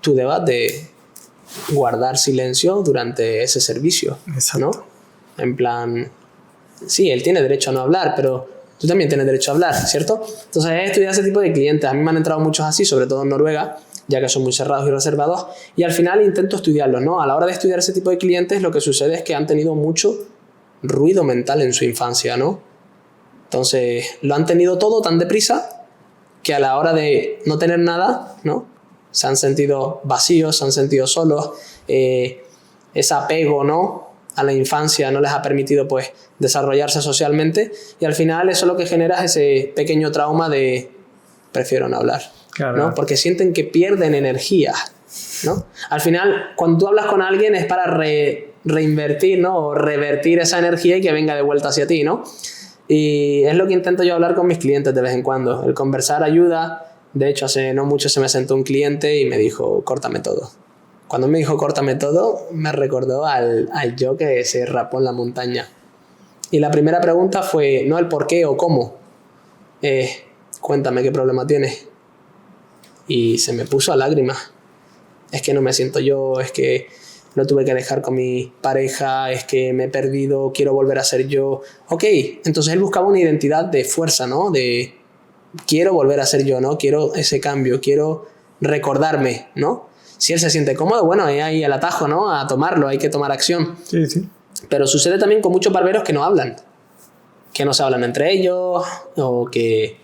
tú debas de guardar silencio durante ese servicio. Exacto. ¿No? En plan, sí, él tiene derecho a no hablar, pero tú también tienes derecho a hablar, ¿cierto? Entonces he estudiado ese tipo de clientes. A mí me han entrado muchos así, sobre todo en Noruega, ya que son muy cerrados y reservados, y al final intento estudiarlos, ¿no? A la hora de estudiar ese tipo de clientes, lo que sucede es que han tenido mucho ruido mental en su infancia, ¿no? Entonces lo han tenido todo tan deprisa que a la hora de no tener nada, ¿no? Se han sentido vacíos, se han sentido solos, ese apego, ¿no? A la infancia no les ha permitido pues desarrollarse socialmente y al final eso lo que genera es ese pequeño trauma de prefiero no hablar, Claro. ¿no? Porque sienten que pierden energía, ¿no? Al final cuando tú hablas con alguien es para reinvertir, ¿no? O revertir esa energía y que venga de vuelta hacia ti, ¿no? Y es lo que intento yo hablar con mis clientes de vez en cuando. El conversar ayuda. De hecho, hace no mucho se me sentó un cliente y me dijo, córtame todo. Cuando me dijo, córtame todo, me recordó al yo que se rapó en la montaña. Y la primera pregunta fue, no el por qué o cómo. Cuéntame qué problema tienes. Y se me puso a lágrimas. Es que no me siento yo, es que lo tuve que dejar con mi pareja, es que me he perdido, quiero volver a ser yo. Ok, entonces él buscaba una identidad de fuerza, ¿no? De quiero volver a ser yo, ¿no? Quiero ese cambio, quiero recordarme, ¿no? Si él se siente cómodo, bueno, es ahí el atajo, ¿no? A tomarlo, hay que tomar acción. Sí, sí. Pero sucede también con muchos barberos que no hablan. Que no se hablan entre ellos, o que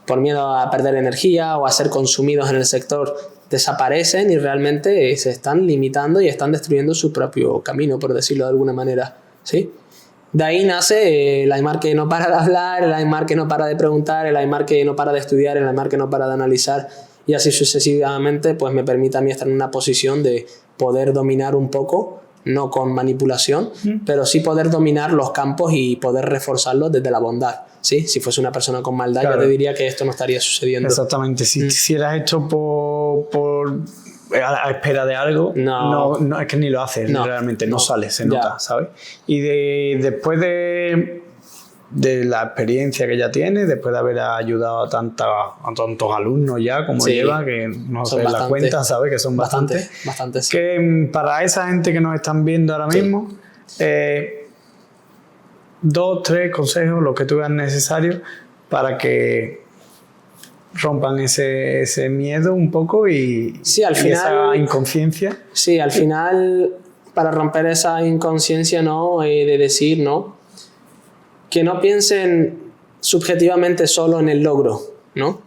por miedo a perder energía o a ser consumidos en el sector desaparecen y realmente se están limitando y están destruyendo su propio camino, por decirlo de alguna manera, ¿sí? De ahí nace el Aimar que no para de hablar, el Aimar que no para de preguntar, el Aimar que no para de estudiar, el Aimar que no para de analizar, y así sucesivamente pues me permite a mí estar en una posición de poder dominar un poco, no con manipulación, pero sí poder dominar los campos y poder reforzarlos desde la bondad, ¿sí? Si fuese una persona con maldad, claro, yo te diría que esto no estaría sucediendo. Exactamente, si hicieras esto por a la espera de algo, no es que ni lo haces, realmente no sale, se nota, ¿sabes? Y después de la experiencia que ya tienes, después de haber ayudado a tantos alumnos ya, como lleva, que no sé la cuenta, ¿sabes? Que son bastantes. Bastantes. Que para esa gente que nos están viendo ahora mismo, 2, 3 consejos, los que tú veas necesarios para que rompan ese miedo un poco y esa inconsciencia. Sí, al final, para romper esa inconsciencia, ¿no? De decir, ¿no? Que no piensen subjetivamente solo en el logro, ¿no?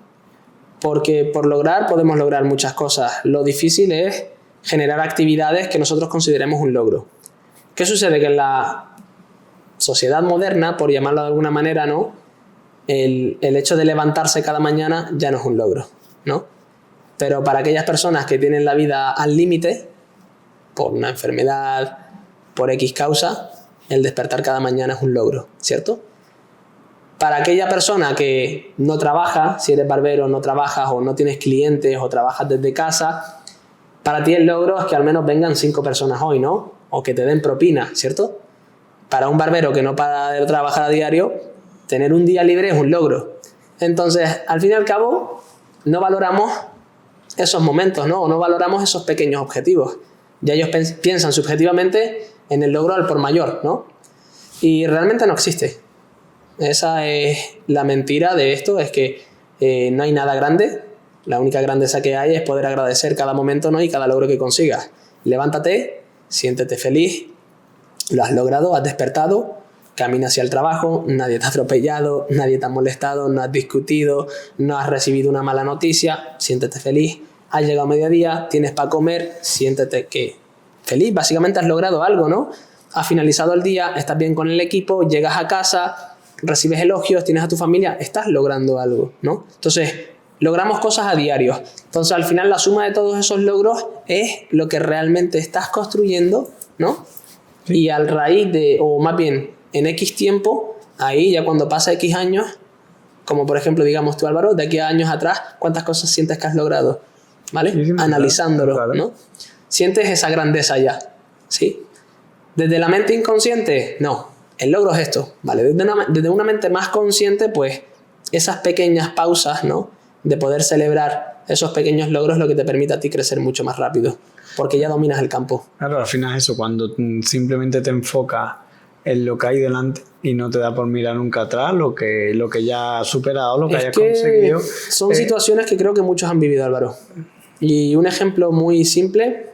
Porque por lograr podemos lograr muchas cosas. Lo difícil es generar actividades que nosotros consideremos un logro. ¿Qué sucede? Que en la sociedad moderna, por llamarlo de alguna manera, ¿no? El hecho de levantarse cada mañana ya no es un logro, ¿no? Pero para aquellas personas que tienen la vida al límite, por una enfermedad, por X causa, el despertar cada mañana es un logro, ¿cierto? Para aquella persona que no trabaja, si eres barbero, no trabajas o no tienes clientes o trabajas desde casa, para ti el logro es que al menos vengan 5 personas hoy, ¿no? O que te den propina, ¿cierto? Para un barbero que no para de trabajar a diario, tener un día libre es un logro. Entonces, al fin y al cabo, no valoramos esos momentos, ¿no? O no valoramos esos pequeños objetivos. Ya ellos piensan subjetivamente en el logro al por mayor, ¿no? Y realmente no existe. Esa es la mentira de esto, es que no hay nada grande. La única grandeza que hay es poder agradecer cada momento, ¿no? Y cada logro que consigas. Levántate, siéntete feliz, lo has logrado, has despertado, camina hacia el trabajo, nadie te ha atropellado, nadie te ha molestado, no has discutido, no has recibido una mala noticia, siéntete feliz, has llegado a mediodía, tienes para comer, siéntete que feliz, básicamente has logrado algo, ¿no? Has finalizado el día, estás bien con el equipo, llegas a casa, recibes elogios, tienes a tu familia, estás logrando algo, ¿no? Entonces, logramos cosas a diario. Entonces, al final, la suma de todos esos logros es lo que realmente estás construyendo, ¿no? Sí. Y al raíz de, o más bien, en X tiempo, ahí ya cuando pasa X años, como por ejemplo, digamos tú, Álvaro, de aquí a años atrás, ¿cuántas cosas sientes que has logrado? ¿Vale? Sí, analizándolo, claro. ¿No? Sientes esa grandeza ya, ¿sí? Desde la mente inconsciente, no. El logro es esto, ¿vale? Desde una mente más consciente, pues, esas pequeñas pausas, ¿no? De poder celebrar esos pequeños logros, lo que te permite a ti crecer mucho más rápido, porque ya dominas el campo. Claro, al final es eso, cuando simplemente te enfocas en lo que hay delante y no te da por mirar nunca atrás lo que ya has superado, lo que hayas conseguido. Son situaciones que creo que muchos han vivido, Álvaro. Y un ejemplo muy simple,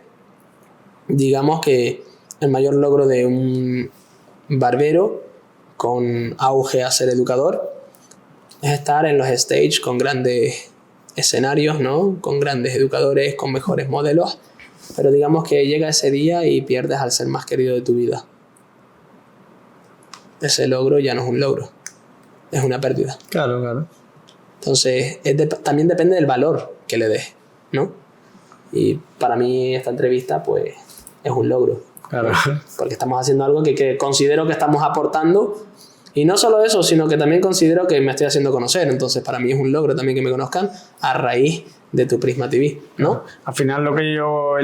digamos que el mayor logro de un barbero con auge a ser educador es estar en los stage con grandes escenarios, ¿no? Con grandes educadores, con mejores modelos, pero digamos que llega ese día y pierdes al ser más querido de tu vida. Ese logro ya no es un logro, es una pérdida. Claro, claro. Entonces, también depende del valor que le des, ¿no? Y para mí esta entrevista, pues, es un logro. Claro. ¿No? Porque estamos haciendo algo que considero que estamos aportando. Y no solo eso, sino que también considero que me estoy haciendo conocer. Entonces, para mí es un logro también que me conozcan a raíz de tu Prisma TV, ¿no? Al final, lo que yo,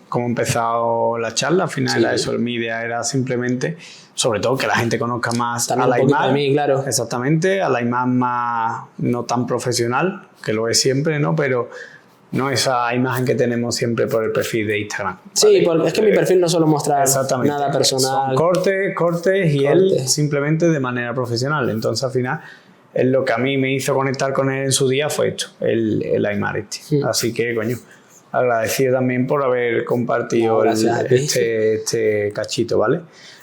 como he empezado la charla, al final era eso, mi idea era simplemente, sobre todo, que la gente conozca más también a la Aimar. De mí, claro. Exactamente, a la Aimar más, no tan profesional, que lo es siempre, ¿no? Pero no esa imagen que tenemos siempre por el perfil de Instagram. ¿Vale? Sí, porque es que mi perfil no suelo mostrar nada personal. Son cortes y él simplemente de manera profesional. Entonces, al final, lo que a mí me hizo conectar con él en su día fue esto, el Aimar este. Sí. Así que, coño, agradecido también por haber compartido este cachito, ¿vale?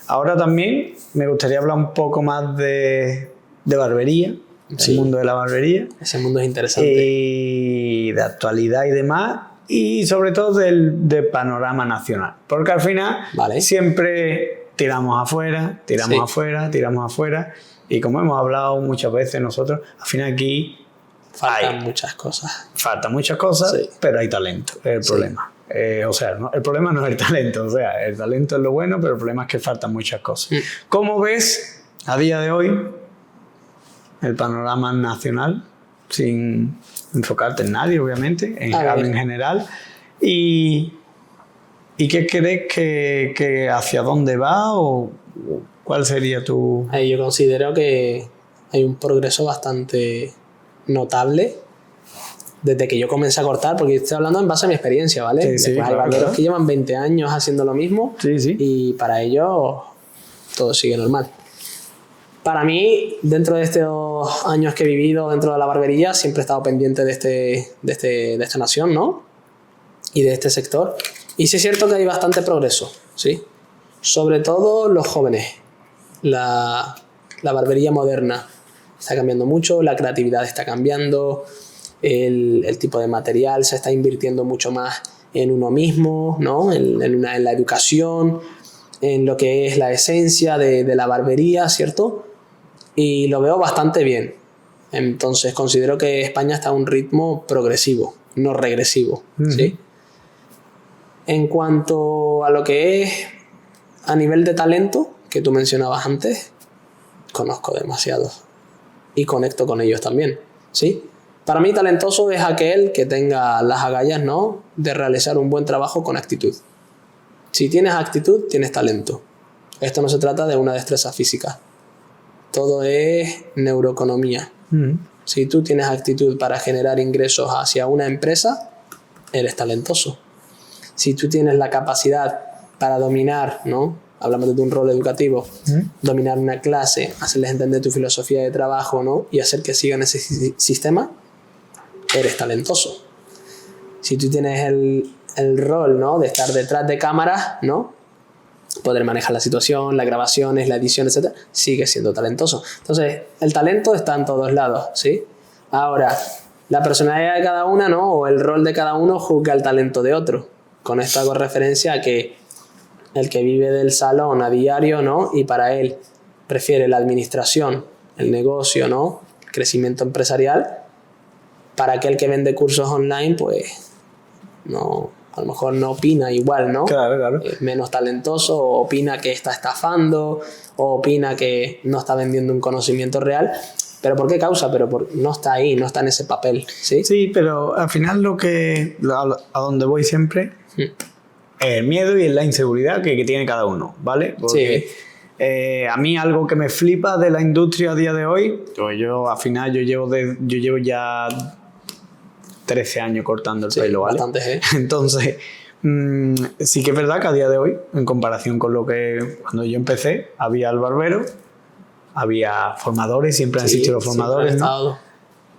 Ahora también me gustaría hablar un poco más de barbería, el mundo de la barbería. Ese mundo es interesante. Y de actualidad y demás, y sobre todo del panorama nacional. Porque al final siempre tiramos afuera, y como hemos hablado muchas veces nosotros, al final aquí faltan muchas cosas. Faltan muchas cosas, pero hay talento, es el problema. O sea, el problema no es el talento, o sea, el talento es lo bueno, pero el problema es que faltan muchas cosas. ¿Cómo ves a día de hoy el panorama nacional, sin enfocarte en nadie, obviamente, en general? ¿Y qué crees que hacia dónde va o cuál sería tu...? Yo considero que hay un progreso bastante notable desde que yo comencé a cortar, porque estoy hablando en base a mi experiencia, ¿vale? Sí, hay barberos que llevan 20 años haciendo lo mismo y para ellos todo sigue normal. Para mí, dentro de estos años que he vivido dentro de la barbería, siempre he estado pendiente de esta nación, ¿no? Y de este sector. Y sí es cierto que hay bastante progreso, ¿sí? Sobre todo los jóvenes. La barbería moderna está cambiando mucho, la creatividad está cambiando, el tipo de material se está invirtiendo mucho más en uno mismo, ¿no? En la educación, en lo que es la esencia de la barbería, ¿cierto? Y lo veo bastante bien. Entonces considero que España está a un ritmo progresivo, no regresivo, ¿sí? En cuanto a lo que es a nivel de talento, que tú mencionabas antes, conozco demasiados y conecto con ellos también, ¿sí? Para mí talentoso es aquel que tenga las agallas, ¿no?, de realizar un buen trabajo con actitud. Si tienes actitud, tienes talento. Esto no se trata de una destreza física. Todo es neuroeconomía. Si tú tienes actitud para generar ingresos hacia una empresa, eres talentoso. Si tú tienes la capacidad para dominar, ¿no?, hablamos de un rol educativo, dominar una clase, hacerles entender tu filosofía de trabajo, ¿no?, y hacer que sigan ese sistema, eres talentoso. Si tú tienes el rol, ¿no?, de estar detrás de cámaras, ¿no?, poder manejar la situación, las grabaciones, la edición, etc., sigues siendo talentoso. Entonces, el talento está en todos lados, ¿sí? Ahora, la personalidad de cada una, ¿no?, o el rol de cada uno juzga el talento de otro. Con esto hago referencia a que el que vive del salón a diario, ¿no?, y para él prefiere la administración, el negocio, ¿no?, el crecimiento empresarial, para aquel que vende cursos online, pues no, a lo mejor no opina igual, ¿no? Claro. Es menos talentoso, o opina que está estafando, o opina que no está vendiendo un conocimiento real. ¿Pero por qué causa? No está ahí, no está en ese papel, ¿sí? Sí, pero al final a donde voy siempre es el miedo y la inseguridad que tiene cada uno, ¿vale? Porque a mí algo que me flipa de la industria a día de hoy, pues yo llevo ya 13 años cortando el pelo, ¿vale? Bastante, Entonces, sí que es verdad que a día de hoy, en comparación con lo que cuando yo empecé, había el barbero, había formadores, siempre han existido los formadores, ¿no?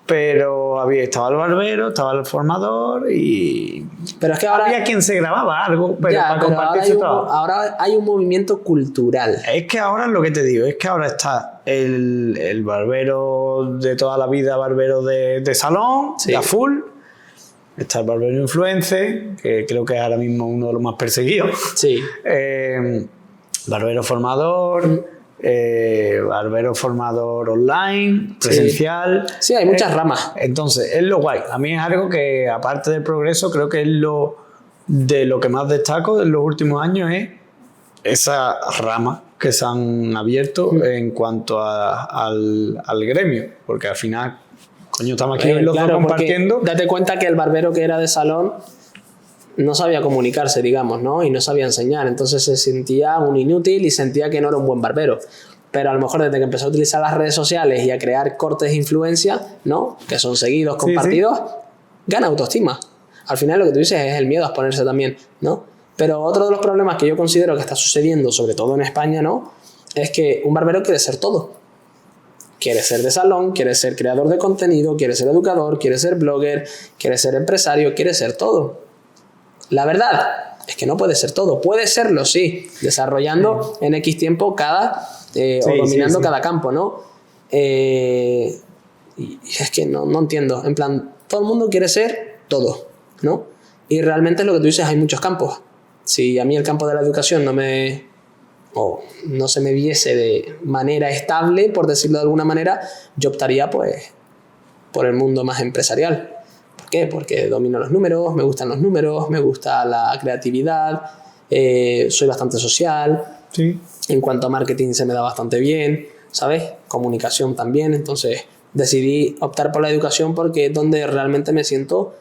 Pero estaba el barbero, estaba el formador y... Pero es que ahora... Había quien se grababa algo, pero para compartirse todo. Ahora hay un movimiento cultural. Es que ahora, lo que te digo, es que ahora está el barbero de toda la vida, barbero de salón, de a full. Está el barbero influencer, que creo que es ahora mismo uno de los más perseguidos. Sí. Barbero formador... barbero formador online, presencial. Sí, hay muchas ramas. Entonces, es lo guay. A mí es algo que, aparte del progreso, creo que es de lo que más destaco en los últimos años, es esa rama que se han abierto en cuanto al gremio. Porque al final, coño, estamos aquí los dos compartiendo. Date cuenta que el barbero que era de salón no sabía comunicarse, digamos, ¿no? Y no sabía enseñar, entonces se sentía un inútil y sentía que no era un buen barbero. Pero a lo mejor desde que empezó a utilizar las redes sociales y a crear cortes de influencia, ¿no?, que son seguidos, compartidos, gana autoestima. Al final lo que tú dices es el miedo a exponerse también, ¿no? Pero otro de los problemas que yo considero que está sucediendo, sobre todo en España, ¿no?, es que un barbero quiere ser todo. Quiere ser de salón, quiere ser creador de contenido, quiere ser educador, quiere ser blogger, quiere ser empresario, quiere ser todo. La verdad es que no puede ser todo. Puede serlo, sí, desarrollando en X tiempo o dominando cada campo, ¿no? Y es que no entiendo. En plan, todo el mundo quiere ser todo, ¿no? Y realmente lo que tú dices, hay muchos campos. Si a mí el campo de la educación no se me viese de manera estable, por decirlo de alguna manera, yo optaría pues por el mundo más empresarial. ¿Por qué? Porque domino los números, me gustan los números, me gusta la creatividad, soy bastante social. Sí. En cuanto a marketing se me da bastante bien, ¿sabes? Comunicación también. Entonces decidí optar por la educación porque es donde realmente me siento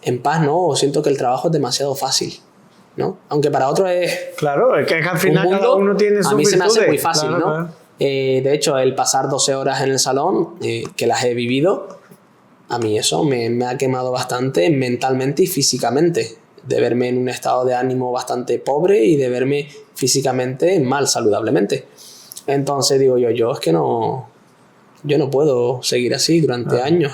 en paz, ¿no? O siento que el trabajo es demasiado fácil, ¿no? Aunque para otros es... Claro, es que al final mundo, cada uno tiene sus a mí se me hace muy fácil, claro, ¿no? claro. De hecho, el pasar 12 horas en el salón, que las he vivido, a mí eso me ha quemado bastante mentalmente y físicamente. De verme en un estado de ánimo bastante pobre y de verme físicamente mal, saludablemente. Entonces digo yo es que yo no puedo seguir así durante años.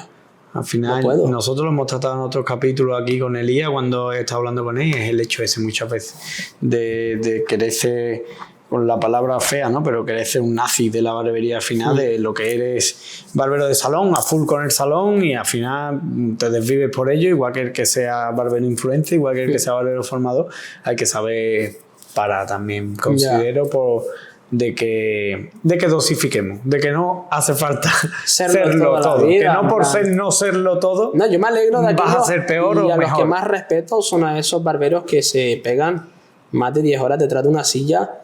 Al final, No nosotros lo hemos tratado en otros capítulos aquí con Elías cuando he estado hablando con él, es el hecho ese muchas veces de querer ser, con la palabra fea, ¿no? Pero querer ser un nazi de la barbería al final, de lo que eres barbero de salón, a full con el salón y al final te desvives por ello, igual que el que sea barbero influencer, igual que el que sea barbero formador, hay que saber para también, considero, de que dosifiquemos, de que no hace falta serlo todo, vida, que no por ser no serlo todo, no, yo me alegro de vas a ser peor o a mejor. Los que más respeto son a esos barberos que se pegan más de 10 horas detrás de una silla,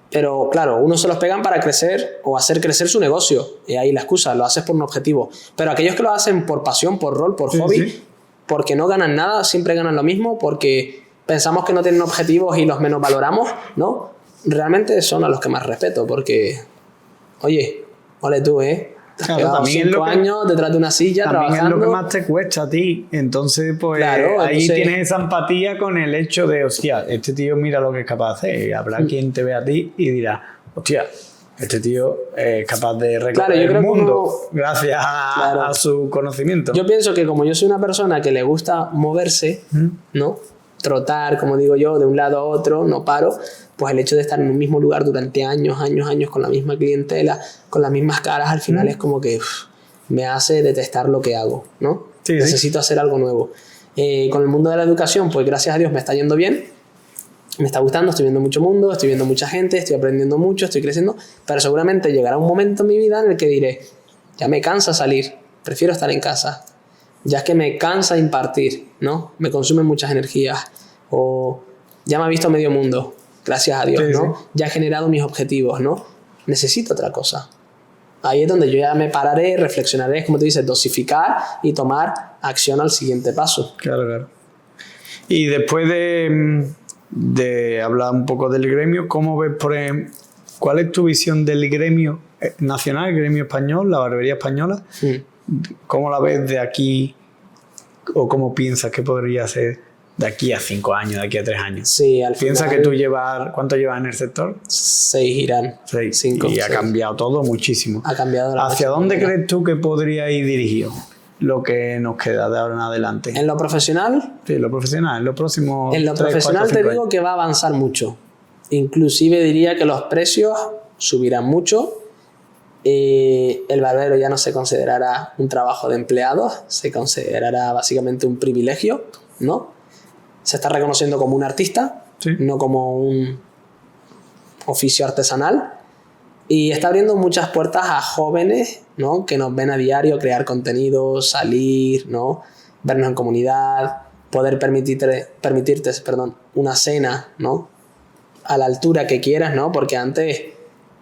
pero claro, unos se los pegan para crecer o hacer crecer su negocio, y ahí la excusa, lo haces por un objetivo, pero aquellos que lo hacen por pasión, por rol, por hobby, porque no ganan nada, siempre ganan lo mismo, porque pensamos que no tienen objetivos y los menos valoramos, ¿no? Realmente son a los que más respeto, porque, oye, ole tú, te has pegado 5 años detrás de una silla también trabajando. Es lo que más te cuesta a ti. Entonces, pues claro, ahí tienes esa empatía con el hecho de, hostia, este tío mira lo que es capaz de hacer. Y habrá quien te vea a ti y dirá, hostia, este tío es capaz de recorrer el mundo gracias a su conocimiento. Yo pienso que como yo soy una persona que le gusta moverse, ¿no? Trotar, como digo yo, de un lado a otro, no paro, pues el hecho de estar en un mismo lugar durante años con la misma clientela, con las mismas caras, al final es como que me hace detestar lo que hago, ¿no? Necesito hacer algo nuevo. Con el mundo de la educación, pues gracias a Dios me está yendo bien, me está gustando, estoy viendo mucho mundo, estoy viendo mucha gente, estoy aprendiendo mucho, estoy creciendo, pero seguramente llegará un momento en mi vida en el que diré, ya me cansa salir, prefiero estar en casa, ya es que me cansa impartir, ¿no? Me consumen muchas energías, o ya me ha visto medio mundo, gracias a Dios, ¿no? Ya he generado mis objetivos, ¿no? Necesito otra cosa. Ahí es donde yo ya me pararé, reflexionaré, como tú dices, dosificar y tomar acción al siguiente paso. Claro. Y después de hablar un poco del gremio, ¿cómo ves, por ejemplo, cuál es tu visión del gremio nacional, el gremio español, la barbería española? ¿Cómo la ves de aquí o cómo piensas que podría ser de aquí a 5 años, de aquí a 3 años? Sí, al final... ¿Piensas que tú ¿cuánto llevas en el sector? 6 irán. 5. Y ha cambiado todo muchísimo. Ha cambiado la ¿Hacia dónde crees tú que podría ir dirigido lo que nos queda de ahora en adelante? ¿En lo profesional? Sí, en lo profesional, en los próximos En lo profesional te digo que va a avanzar mucho. Inclusive diría que los precios subirán mucho. El barbero ya no se considerará un trabajo de empleados, se considerará básicamente un privilegio, ¿no? Se está reconociendo como un artista, no como un oficio artesanal, y está abriendo muchas puertas a jóvenes, ¿no? Que nos ven a diario crear contenido, salir, ¿no? Vernos en comunidad, poder permitirte una cena, ¿no? A la altura que quieras, ¿no? Porque antes,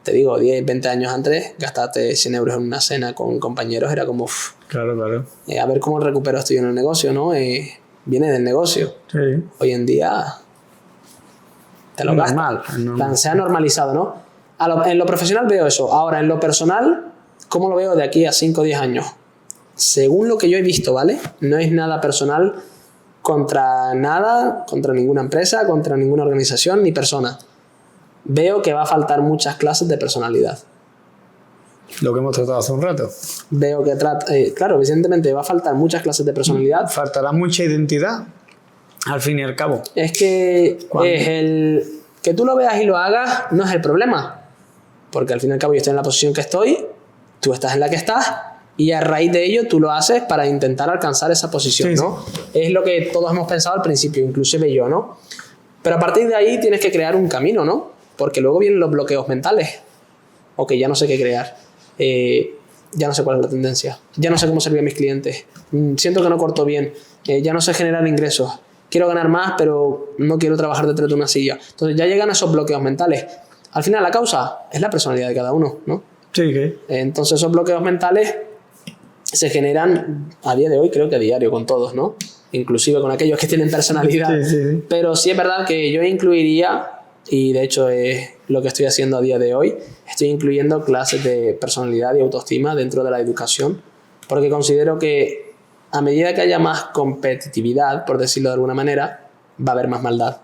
te digo, 10, 20 años antes, gastarte 100 euros en una cena con compañeros era como... Claro. A ver cómo recupero esto yo en el negocio, ¿no? Viene del negocio. Hoy en día te lo gastas. Se ha normalizado, ¿no? En lo profesional veo eso. Ahora, en lo personal, ¿cómo lo veo de aquí a 5 o 10 años? Según lo que yo he visto, ¿vale? No es nada personal contra ninguna empresa, contra ninguna organización ni persona. Veo que va a faltar muchas clases de personalidad. Lo que hemos tratado hace un rato. Veo que claro, evidentemente va a faltar muchas clases de personalidad. Faltará mucha identidad. al fin y al cabo. Es que ¿Cuándo? que tú lo veas y lo hagas no es el problema. Porque al fin y al cabo yo estoy en la posición que estoy, tú estás en la que estás, y a raíz de ello tú lo haces para intentar alcanzar esa posición, Sí, ¿no? Es lo que todos hemos pensado al principio, inclusive yo, ¿no? Pero a partir de ahí tienes que crear un camino, ¿no? Porque luego vienen los bloqueos mentales. Ok, ya no sé qué crear. Ya no sé cuál es la tendencia. Ya no sé cómo servir a mis clientes. Siento que no corto bien. Ya no sé generar ingresos. Quiero ganar más, pero no quiero trabajar detrás de una silla. Entonces ya llegan esos bloqueos mentales. Al final la causa es la personalidad de cada uno, ¿no? Sí, ¿qué? Entonces esos bloqueos mentales se generan a día de hoy, creo que a diario con todos, ¿no? Inclusive con aquellos que tienen personalidad. Sí. Pero sí es verdad que yo incluiría, y de hecho es lo que estoy haciendo a día de hoy, estoy incluyendo clases de personalidad y autoestima dentro de la educación, porque considero que a medida que haya más competitividad, por decirlo de alguna manera, va a haber más maldad.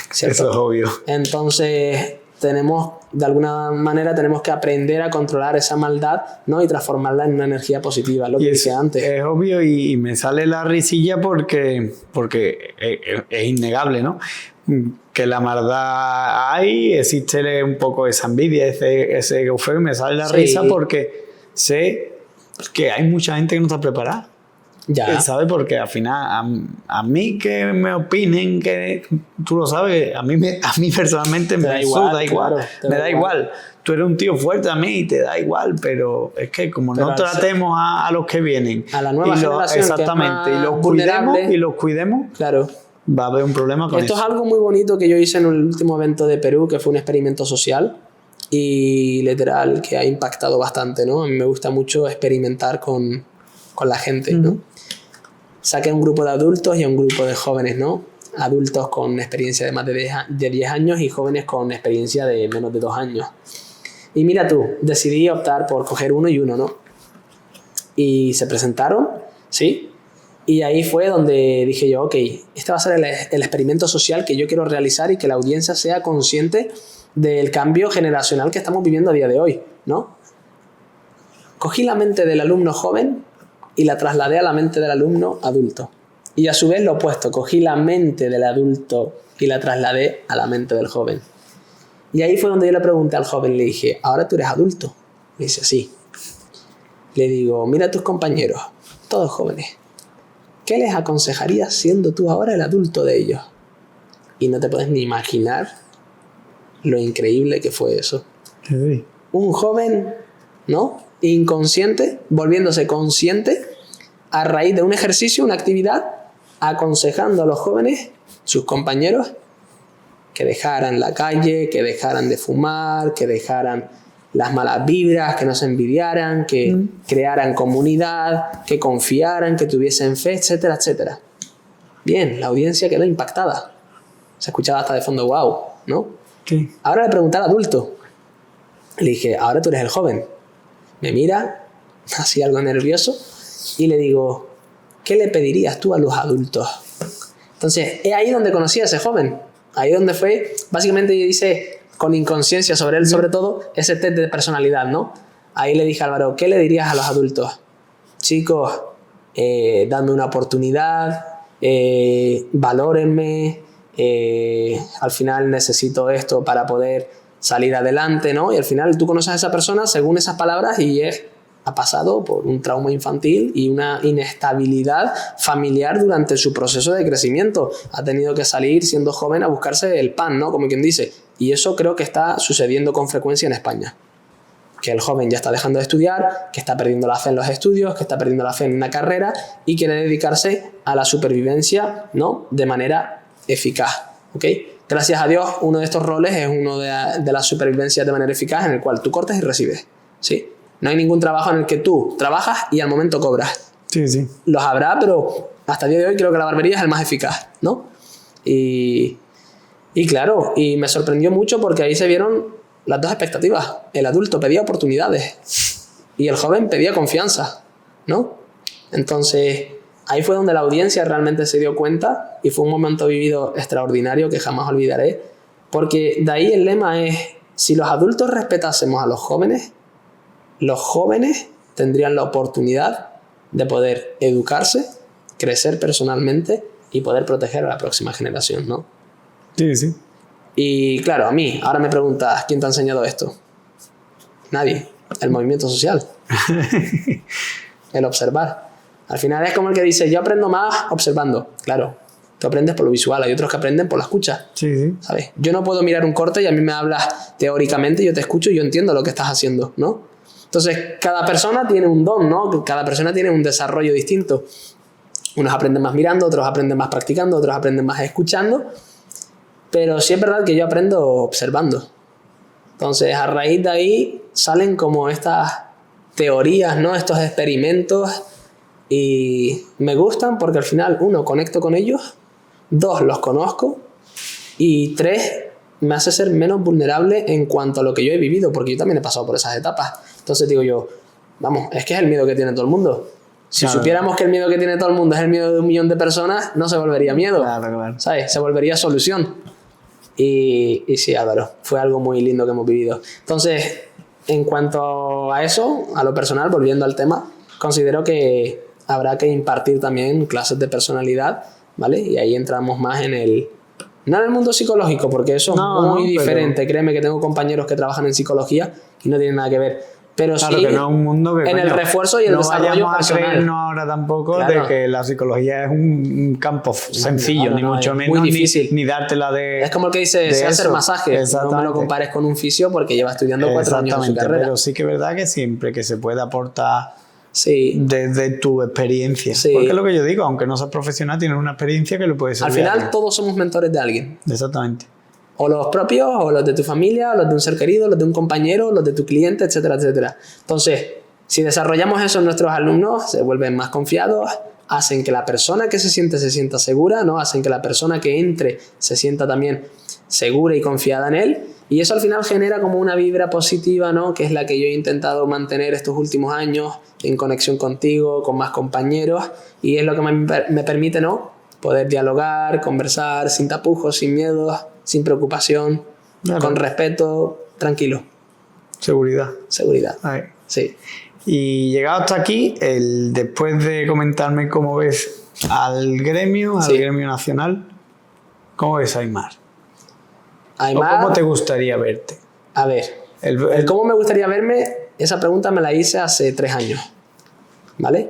¿Cierto? Eso es obvio. Entonces de alguna manera tenemos que aprender a controlar esa maldad, ¿no? Y transformarla en una energía positiva, lo que dije antes. Es obvio y me sale la risilla porque es innegable, ¿no? Que la maldad hay, existe un poco esa envidia, ese euferio, me sale la risa porque sé que hay mucha gente que no está preparada. Ya. ¿Sabes? Porque al final a mí que me opinen, que tú lo sabes, a mí personalmente me da igual, me da igual. Tú eres un tío fuerte a mí y te da igual, pero es que como no tratemos a los que vienen, a la nueva generación, exactamente, que es más y los cuidemos, claro, va a haber un problema con esto eso. es algo muy bonito que yo hice en el último evento de Perú, que fue un experimento social y literal que ha impactado bastante, ¿no? A mí me gusta mucho experimentar con la gente, ¿no? Saqué un grupo de adultos y un grupo de jóvenes, ¿no? Adultos con experiencia de más de 10 años y jóvenes con experiencia de menos de 2 años. Y mira tú, decidí optar por coger uno y uno, ¿no? Y se presentaron, ¿sí? Y ahí fue donde dije yo, ok, este va a ser el experimento social que yo quiero realizar y que la audiencia sea consciente del cambio generacional que estamos viviendo a día de hoy, ¿no? Cogí la mente del alumno joven y la trasladé a la mente del alumno adulto. Y a su vez lo opuesto, cogí la mente del adulto y la trasladé a la mente del joven. Y ahí fue donde yo le pregunté al joven, le dije, ¿ahora tú eres adulto? Me dice, sí. Le digo, mira a tus compañeros, todos jóvenes. ¿Qué les aconsejarías siendo tú ahora el adulto de ellos? Y no te puedes ni imaginar lo increíble que fue eso. Sí. Un joven, ¿no? Inconsciente, volviéndose consciente a raíz de un ejercicio, una actividad, aconsejando a los jóvenes, sus compañeros, que dejaran la calle, que dejaran de fumar, que dejaran las malas vibras, que no se envidiaran, que crearan comunidad, que confiaran, que tuviesen fe, etcétera, etcétera. Bien, la audiencia quedó impactada. Se escuchaba hasta de fondo, wow, ¿no? Sí. Ahora le pregunté al adulto. Le dije, ahora tú eres el joven. Me mira, así algo nervioso, y le digo, ¿qué le pedirías tú a los adultos? Entonces, es ahí donde conocí a ese joven. Ahí donde fue, básicamente yo hice con inconsciencia sobre él, sobre todo, ese test de personalidad, ¿no? Ahí le dije a Álvaro, ¿qué le dirías a los adultos? Chicos, dame una oportunidad, valórenme, al final necesito esto para poder salir adelante, ¿no? Y al final tú conoces a esa persona según esas palabras y ha pasado por un trauma infantil y una inestabilidad familiar durante su proceso de crecimiento. Ha tenido que salir siendo joven a buscarse el pan, ¿no? Como quien dice. Y eso creo que está sucediendo con frecuencia en España. Que el joven ya está dejando de estudiar, que está perdiendo la fe en los estudios, que está perdiendo la fe en una carrera y quiere dedicarse a la supervivencia, ¿no? De manera eficaz, ¿ok? Gracias a Dios, uno de estos roles es uno de la supervivencia de manera eficaz en el cual tú cortas y recibes, ¿sí? No hay ningún trabajo en el que tú trabajas y al momento cobras. Sí, sí. Los habrá, pero hasta el día de hoy creo que la barbería es el más eficaz, ¿no? Y claro, y me sorprendió mucho porque ahí se vieron las dos expectativas. El adulto pedía oportunidades y el joven pedía confianza, ¿no? Entonces, ahí fue donde la audiencia realmente se dio cuenta y fue un momento vivido extraordinario que jamás olvidaré, porque de ahí el lema es, si los adultos respetásemos a los jóvenes tendrían la oportunidad de poder educarse, crecer personalmente y poder proteger a la próxima generación, ¿no? Sí, sí. Y claro, a mí, ahora me preguntas, ¿quién te ha enseñado esto? Nadie. El movimiento social. El observar. Al final es como el que dice, yo aprendo más observando. Claro, tú aprendes por lo visual, hay otros que aprenden por la escucha. Sí, sí. ¿Sabes? Yo no puedo mirar un corte y a mí me hablas teóricamente, yo te escucho y yo entiendo lo que estás haciendo, ¿no? Entonces, cada persona tiene un don, ¿no? Cada persona tiene un desarrollo distinto. Unos aprenden más mirando, otros aprenden más practicando, otros aprenden más escuchando. Pero sí es verdad que yo aprendo observando. Entonces, a raíz de ahí salen como estas teorías, ¿no? Estos experimentos. Y me gustan porque al final, 1, conecto con ellos. 2, los conozco. Y 3, me hace ser menos vulnerable en cuanto a lo que yo he vivido, porque yo también he pasado por esas etapas. Entonces digo yo, vamos, es que es el miedo que tiene todo el mundo. Si claro. supiéramos que el miedo que tiene todo el mundo es el miedo de 1 millón de personas, no se volvería miedo. Claro. ¿Sabes? Se volvería solución. Y sí, Álvaro, fue algo muy lindo que hemos vivido. Entonces, en cuanto a eso, a lo personal, volviendo al tema, considero que habrá que impartir también clases de personalidad, ¿vale? Y ahí entramos más en el... No en el mundo psicológico, porque eso es muy diferente. Créeme que tengo compañeros que trabajan en psicología y no tienen nada que ver. Pero claro, sí, que no es un mundo que, en el refuerzo y el desarrollo personal. No vayamos a creernos ahora tampoco de que la psicología es un campo sencillo, ni mucho menos, muy difícil. Ni dártela de... Es como el que dice, sé hacer masaje. No me lo compares con un fisio porque lleva estudiando 4 años en su carrera. Pero sí que es verdad que siempre que se puede aportar sí. desde tu experiencia. Sí. Porque es lo que yo digo, aunque no seas profesional, tienes una experiencia que le puede servir. Al final todos somos mentores de alguien. Exactamente. O los propios, o los de tu familia, o los de un ser querido, los de un compañero, los de tu cliente, etcétera, etcétera. Entonces, si desarrollamos eso en nuestros alumnos, se vuelven más confiados, hacen que la persona que se sienta segura, ¿no? Hacen que la persona que entre se sienta también segura y confiada en él. Y eso al final genera como una vibra positiva, ¿no? Que es la que yo he intentado mantener estos últimos años en conexión contigo, con más compañeros. Y es lo que me permite, ¿no? Poder dialogar, conversar, sin tapujos, sin miedos, sin preocupación, claro. Con respeto, tranquilo. Seguridad. Ahí. Sí. Y llegado hasta aquí, después de comentarme cómo ves al gremio nacional, ¿cómo ves a Aimar? ¿O cómo te gustaría verte? A ver, el cómo me gustaría verme, esa pregunta me la hice hace 3 años, ¿vale?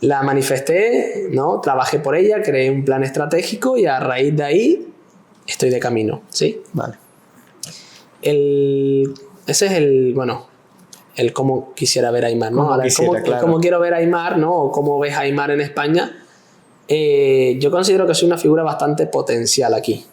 La manifesté, ¿no? Trabajé por ella, creé un plan estratégico y a raíz de ahí estoy de camino, ¿sí? Vale. Ese es el cómo quisiera ver a Aimar, ¿no? Ahora, cómo quiero ver a Aimar, ¿no? O cómo ves a Aimar en España. Yo considero que soy una figura bastante potencial aquí.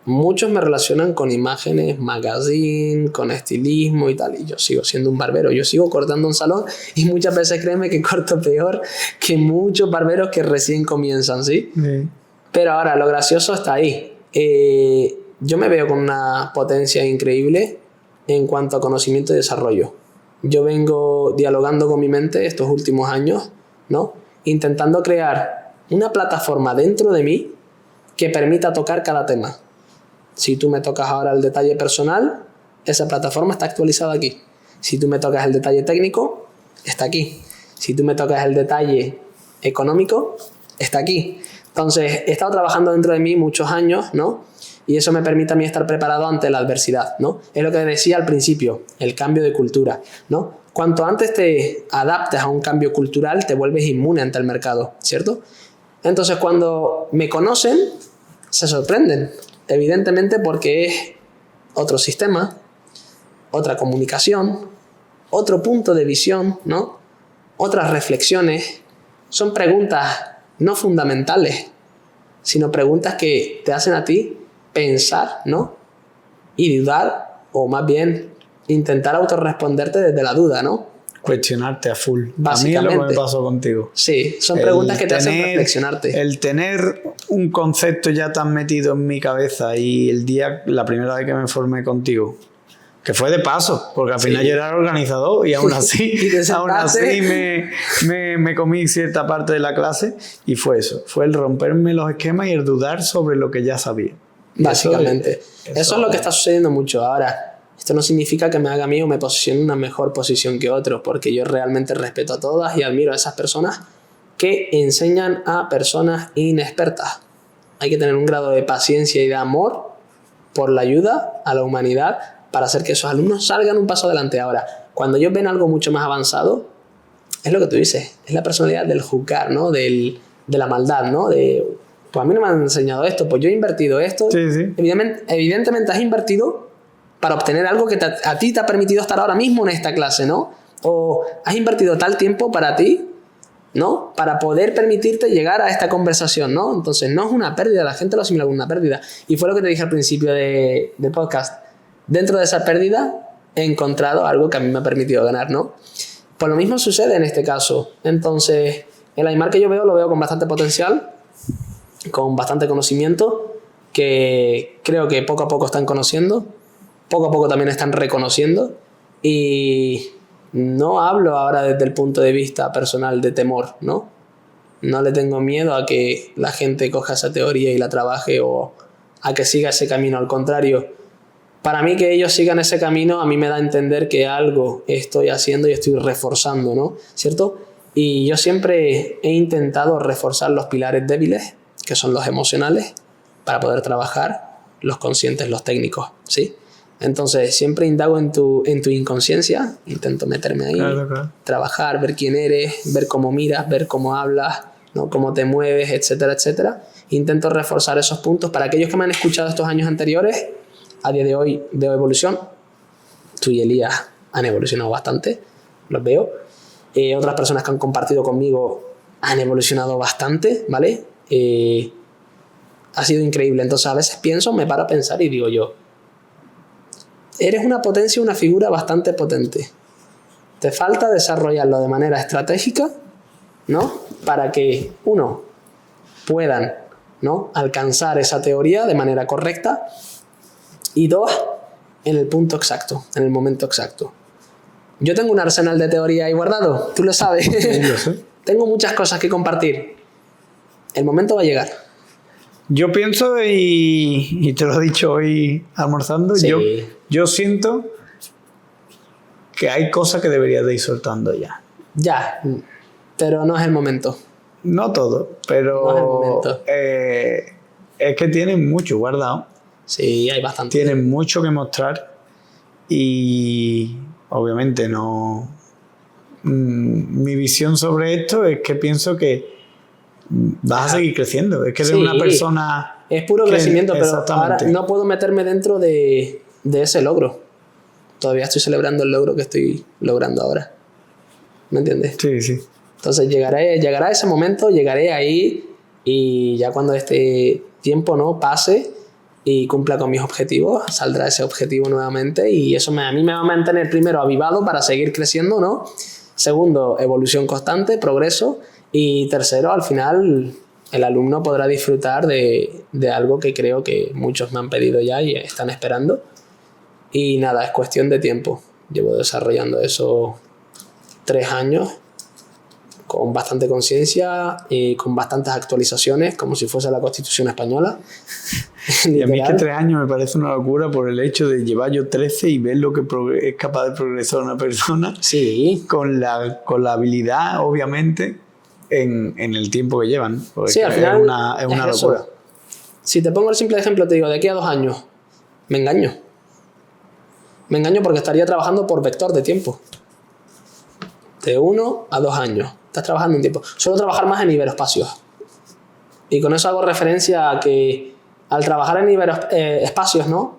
Muchos me relacionan con imágenes, magazine, con estilismo y tal. Y yo sigo siendo un barbero. Yo sigo cortando un salón y muchas veces créeme que corto peor que muchos barberos que recién comienzan, ¿sí? Pero ahora, lo gracioso está ahí. Yo me veo con una potencia increíble en cuanto a conocimiento y desarrollo. Yo vengo dialogando con mi mente estos últimos años, ¿no? Intentando crear una plataforma dentro de mí que permita tocar cada tema. Si tú me tocas ahora el detalle personal, esa plataforma está actualizada aquí. Si tú me tocas el detalle técnico, está aquí. Si tú me tocas el detalle económico, está aquí. Entonces, he estado trabajando dentro de mí muchos años, ¿no? Y eso me permite a mí estar preparado ante la adversidad, ¿no? Es lo que decía al principio, el cambio de cultura, ¿no? Cuanto antes te adaptes a un cambio cultural, te vuelves inmune ante el mercado, ¿cierto? Entonces, cuando me conocen, se sorprenden, evidentemente porque es otro sistema, otra comunicación, otro punto de visión, ¿no? Otras reflexiones. Son preguntas no fundamentales, sino preguntas que te hacen a ti pensar, ¿no? Y dudar, o más bien intentar autorresponderte desde la duda, ¿no? Cuestionarte a full. Básicamente. A mí es lo que me pasó contigo. Sí, son preguntas que te hacen reflexionarte. El tener un concepto ya tan metido en mi cabeza y la primera vez que me formé contigo, que fue de paso, porque al final yo era el organizador y aún así, me comí cierta parte de la clase y fue eso, fue el romperme los esquemas y el dudar sobre lo que ya sabía. Básicamente. Eso es lo que está sucediendo mucho ahora. Esto no significa que me haga a mí o me posicione en una mejor posición que otro, porque yo realmente respeto a todas y admiro a esas personas que enseñan a personas inexpertas. Hay que tener un grado de paciencia y de amor por la ayuda a la humanidad para hacer que esos alumnos salgan un paso adelante. Ahora, cuando ellos ven algo mucho más avanzado, es lo que tú dices, es la personalidad del juzgar, ¿no? De la maldad, ¿no? Pues a mí no me han enseñado esto, pues yo he invertido esto. Sí, sí. Evidentemente has invertido para obtener algo que a ti te ha permitido estar ahora mismo en esta clase, ¿no? O has invertido tal tiempo para ti, ¿no? Para poder permitirte llegar a esta conversación, ¿no? Entonces no es una pérdida, la gente lo asimila como una pérdida. Y fue lo que te dije al principio del podcast. Dentro de esa pérdida he encontrado algo que a mí me ha permitido ganar, ¿no? Pues lo mismo sucede en este caso. Entonces, el Aimar que yo veo, lo veo con bastante potencial, con bastante conocimiento, que creo que poco a poco están conociendo, poco a poco también están reconociendo, y no hablo ahora desde el punto de vista personal de temor, ¿no? No le tengo miedo a que la gente coja esa teoría y la trabaje o a que siga ese camino. Al contrario, para mí que ellos sigan ese camino a mí me da a entender que algo estoy haciendo y estoy reforzando, ¿no? ¿Cierto? Y yo siempre he intentado reforzar los pilares débiles, que son los emocionales, para poder trabajar los conscientes, los técnicos, ¿sí? Entonces siempre indago en tu inconsciencia, intento meterme ahí, Claro. trabajar, ver quién eres, ver cómo miras, ver cómo hablas, ¿no? Cómo te mueves, etcétera, etcétera. Intento reforzar esos puntos para aquellos que me han escuchado estos años anteriores. A día de hoy veo evolución. Tú y Elías han evolucionado bastante, los veo. Otras personas que han compartido conmigo han evolucionado bastante, ¿vale? Ha sido increíble. Entonces a veces me paro a pensar y digo yo, eres una potencia, una figura bastante potente. Te falta desarrollarlo de manera estratégica, ¿no? Para que, uno, puedan, ¿no? alcanzar esa teoría de manera correcta, y dos, en el punto exacto, en el momento exacto. Yo tengo un arsenal de teoría ahí guardado, tú lo sabes. Sí, lo sé. Tengo muchas cosas que compartir. El momento va a llegar. Yo pienso, y te lo he dicho hoy almorzando, Sí. yo siento que hay cosas que deberías de ir soltando ya. Ya, pero no es el momento. No todo, pero No es el momento. Es que tienen mucho guardado, Sí, hay bastante. tienen mucho que mostrar y obviamente no... Mi visión sobre esto es que pienso que vas a seguir creciendo. Es que eres Sí. una persona... Es puro que- crecimiento, pero ahora exactamente. no puedo meterme dentro de ese logro. Todavía estoy celebrando el logro que estoy logrando ahora. ¿Me entiendes? Sí, sí. Entonces llegará ese momento, llegaré ahí, y ya cuando este tiempo no pase y cumpla con mis objetivos, saldrá ese objetivo nuevamente, y eso a mí me va a mantener, primero, avivado para seguir creciendo, ¿no? Segundo, evolución constante, progreso, y tercero, al final el alumno podrá disfrutar de algo que creo que muchos me han pedido ya y están esperando. Y nada, es cuestión de tiempo. Llevo desarrollando eso 3 años con bastante conciencia y con bastantes actualizaciones, como si fuese la Constitución española. Y a mí es que Literal. 3 años me parece una locura por el hecho de llevar yo 13 y ver lo que es capaz de progresar una persona Sí, con la habilidad, obviamente, en el tiempo que llevan. Porque sí, al final es una eso. locura. Si te pongo el simple ejemplo, te digo, de aquí a 2 años, me engaño. Me engaño porque estaría trabajando por vector de tiempo. De 1 a 2 años. Estás trabajando en tiempo. Suelo trabajar más en iberoespacios. Y con eso hago referencia a que al trabajar en iberoespacios, ¿no?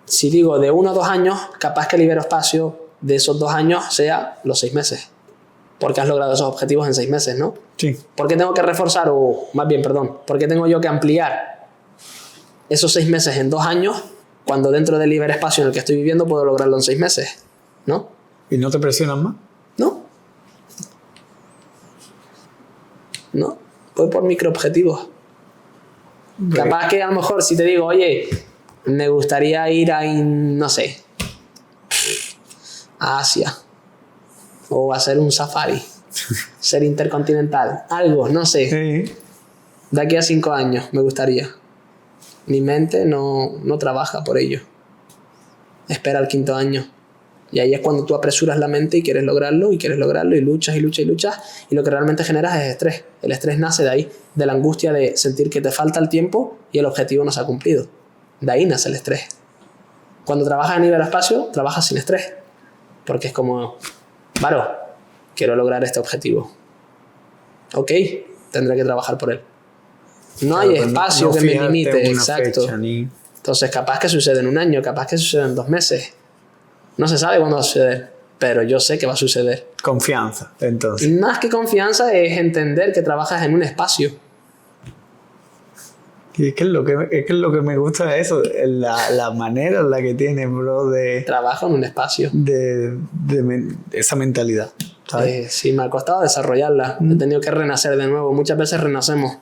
Si digo de 1 a 2 años, capaz que el iberoespacio de esos 2 años sea los 6 meses. Porque has logrado esos objetivos en 6 meses, ¿no? Sí. ¿Por qué tengo que reforzar, o más bien, perdón, por qué tengo yo que ampliar esos 6 meses en 2 años cuando dentro del iberespacio en el que estoy viviendo puedo lograrlo en 6 meses? ¿No? ¿Y no te presionas más? ¿No? ¿No? Voy por microobjetivos. Capaz que a lo mejor si te digo, oye, me gustaría ir a, no sé, a Asia, o hacer un safari, ser intercontinental, algo, no sé. Sí. De aquí a 5 años me gustaría. Mi mente no trabaja por ello. Espera el 5.º año. Y ahí es cuando tú apresuras la mente y quieres lograrlo, y luchas, y lo que realmente generas es estrés. El estrés nace de ahí, de la angustia de sentir que te falta el tiempo y el objetivo no se ha cumplido. De ahí nace el estrés. Cuando trabajas a nivel espacio, trabajas sin estrés. Porque es como, Varo, quiero lograr este objetivo. Ok, tendré que trabajar por él. No hay espacio que me limite, exacto. Entonces, capaz que sucede en un año, capaz que sucede en 2 meses. No se sabe cuándo va a suceder, pero yo sé que va a suceder. Confianza, entonces. Más que confianza es entender que trabajas en un espacio. Y es que es lo que me gusta de eso, la manera en la que tienes, bro, de... Trabajo en un espacio. De esa mentalidad, ¿sabes? Sí, me ha costado desarrollarla. He tenido que renacer de nuevo. Muchas veces renacemos.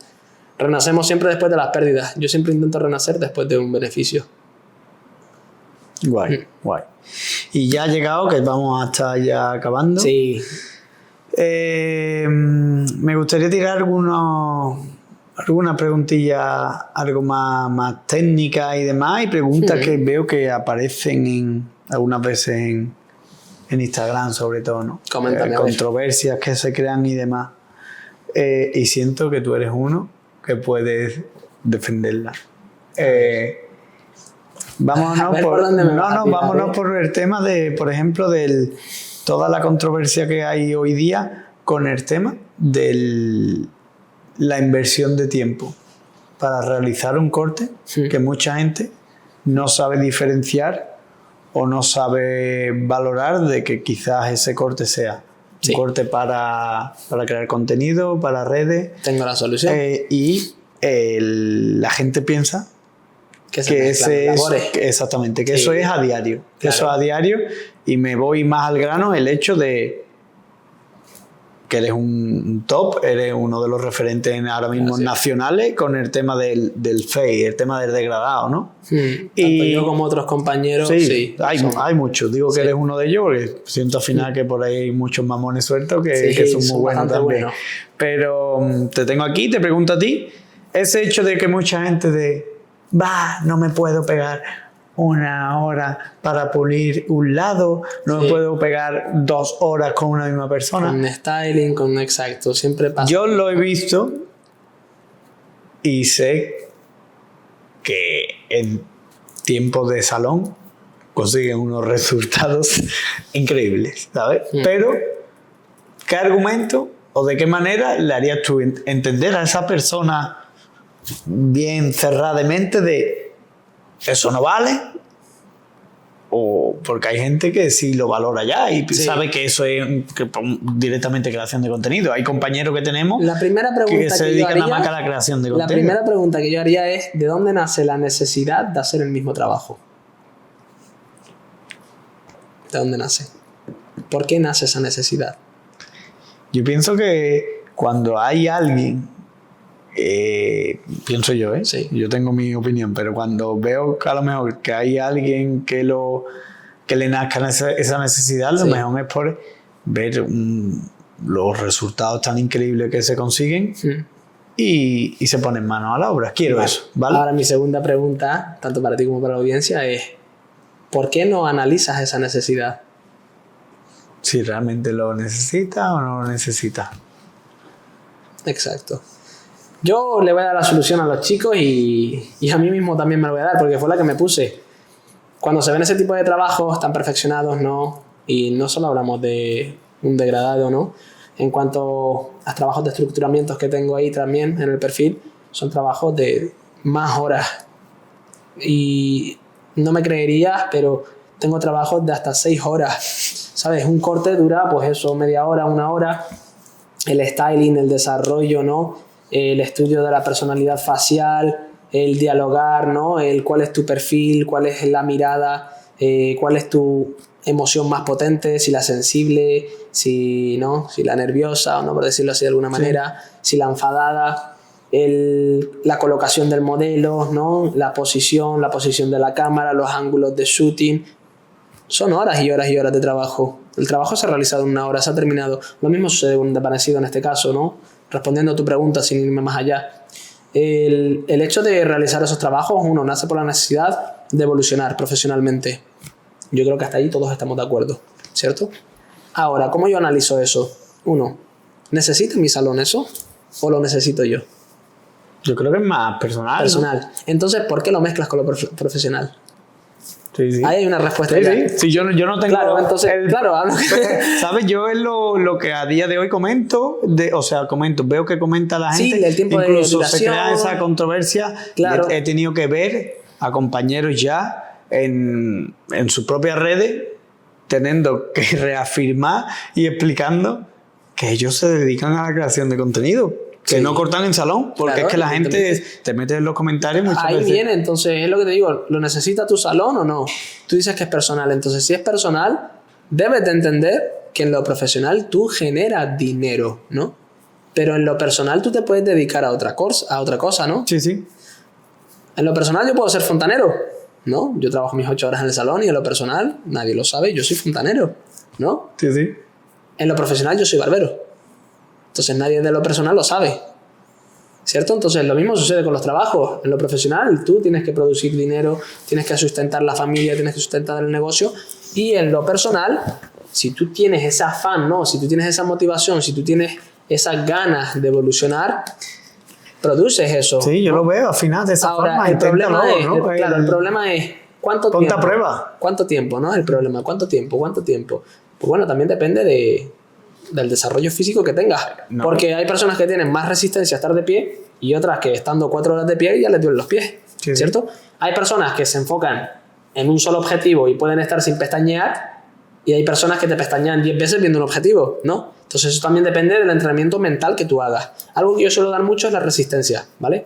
Renacemos siempre después de las pérdidas. Yo siempre intento renacer después de un beneficio. Guay, guay. Y ya ha llegado, que vamos a estar ya acabando. Sí. Me gustaría tirar alguna preguntilla algo más técnica y demás, y preguntas que veo que aparecen algunas veces en Instagram, sobre todo, ¿no? Coméntame. Controversias que se crean y demás. Y siento que tú eres uno que puedes defenderla. Vámonos por el tema de, por ejemplo, de toda la controversia que hay hoy día con el tema de la inversión de tiempo para realizar un corte, que mucha gente no sabe diferenciar o no sabe valorar de que quizás ese corte sea un corte para crear contenido, para redes. Tengo la solución. Y la gente piensa que ese es, exactamente, que eso es a diario. Que eso es a diario, y me voy más al grano, el hecho de que eres un top, eres uno de los referentes ahora mismo nacionales con el tema del fake, el tema del degradado, ¿no? Tanto yo como otros compañeros, sí. Hay muchos. Digo que eres uno de ellos porque siento al final que por ahí hay muchos mamones sueltos que son muy buenos también. Buenos. Pero te tengo aquí, te pregunto a ti, ese hecho de que mucha gente no me puedo pegar 1 hora para pulir un lado, no me puedo pegar 2 horas con una misma persona. Con styling, exacto, siempre pasa. Yo lo he visto y sé que en tiempo de salón consiguen unos resultados increíbles, ¿sabes? Pero, ¿qué argumento o de qué manera le harías tú entender a esa persona bien cerrada de mente de eso no vale? O porque hay gente que sí lo valora ya y sabe que eso es directamente creación de contenido. Hay compañeros que tenemos que se dedican nada más a la creación de contenido. La primera pregunta que yo haría es: ¿de dónde nace la necesidad de hacer el mismo trabajo? ¿De dónde nace? ¿Por qué nace esa necesidad? Yo pienso que cuando hay alguien, pienso yo, yo tengo mi opinión, pero cuando veo que a lo mejor que hay alguien que le nazca esa necesidad, lo mejor es por ver los resultados tan increíbles que se consiguen y se ponen manos a la obra. Quiero eso, ¿vale? Ahora mi segunda pregunta, tanto para ti como para la audiencia, es: ¿por qué no analizas esa necesidad? Si realmente lo necesitas o no lo necesitas. Exacto. Yo le voy a dar la solución a los chicos y a mí mismo también me lo voy a dar, porque fue la que me puse. Cuando se ven ese tipo de trabajos tan perfeccionados, ¿no? Y no solo hablamos de un degradado, ¿no? En cuanto a trabajos de estructuramientos que tengo ahí también en el perfil, son trabajos de más horas. Y no me creerías, pero tengo trabajos de hasta 6 horas. ¿Sabes? Un corte dura, pues eso, media hora, 1 hora. El styling, el desarrollo, ¿no? El estudio de la personalidad facial, el dialogar, ¿no? Cuál es tu perfil, cuál es la mirada, cuál es tu emoción más potente, si la sensible, si la nerviosa, ¿no? Por decirlo así de alguna manera, si la enfadada, la colocación del modelo, ¿no? La posición de la cámara, los ángulos de shooting. Son horas y horas y horas de trabajo. El trabajo se ha realizado en 1 hora, se ha terminado. Lo mismo sucede con un desvanecido en este caso, ¿no? Respondiendo a tu pregunta sin irme más allá. El hecho de realizar esos trabajos, uno nace por la necesidad de evolucionar profesionalmente. Yo creo que hasta ahí todos estamos de acuerdo. ¿cierto? Ahora, ¿cómo yo analizo eso? Uno, ¿necesita mi salón eso o lo necesito yo? Yo creo que es más personal. Personal. Entonces, ¿por qué lo mezclas con lo profesional? Sí. Ahí hay una respuesta. Sí, yo no tengo... Claro, entonces, ¿sabes? Yo es lo que a día de hoy comento, veo que comenta la gente. Sí, el tiempo incluso de se crea esa controversia. Claro. He tenido que ver a compañeros ya en sus propias redes teniendo que reafirmar y explicando que ellos se dedican a la creación de contenido. Que no cortan en salón, porque es que la gente te mete en los comentarios muchas veces. Ahí viene, entonces es lo que te digo, ¿lo necesita tu salón o no? Tú dices que es personal, entonces si es personal, debes de entender que en lo profesional tú generas dinero, ¿no? Pero en lo personal tú te puedes dedicar a otra cosa, ¿no? Sí. En lo personal yo puedo ser fontanero, ¿no? Yo trabajo mis 8 horas en el salón y en lo personal, nadie lo sabe, yo soy fontanero, ¿no? Sí. En lo profesional yo soy barbero. Entonces nadie de lo personal lo sabe, ¿cierto? Entonces lo mismo sucede con los trabajos. En lo profesional tú tienes que producir dinero, tienes que sustentar la familia, tienes que sustentar el negocio. Y en lo personal, si tú tienes ese afán, ¿no? Si tú tienes esa motivación, si tú tienes esas ganas de evolucionar, produces eso. Sí, yo lo veo al final de esa forma. El problema es ¿cuánto tiempo? Ponte a prueba. ¿Cuánto tiempo, no? El problema, ¿cuánto tiempo? Pues bueno, también depende del desarrollo físico que tengas. No. Porque hay personas que tienen más resistencia a estar de pie y otras que estando 4 horas de pie ya les duelen los pies, ¿cierto? Hay personas que se enfocan en un solo objetivo y pueden estar sin pestañear y hay personas que te pestañean 10 veces viendo un objetivo, ¿no? Entonces eso también depende del entrenamiento mental que tú hagas. Algo que yo suelo dar mucho es la resistencia, ¿vale?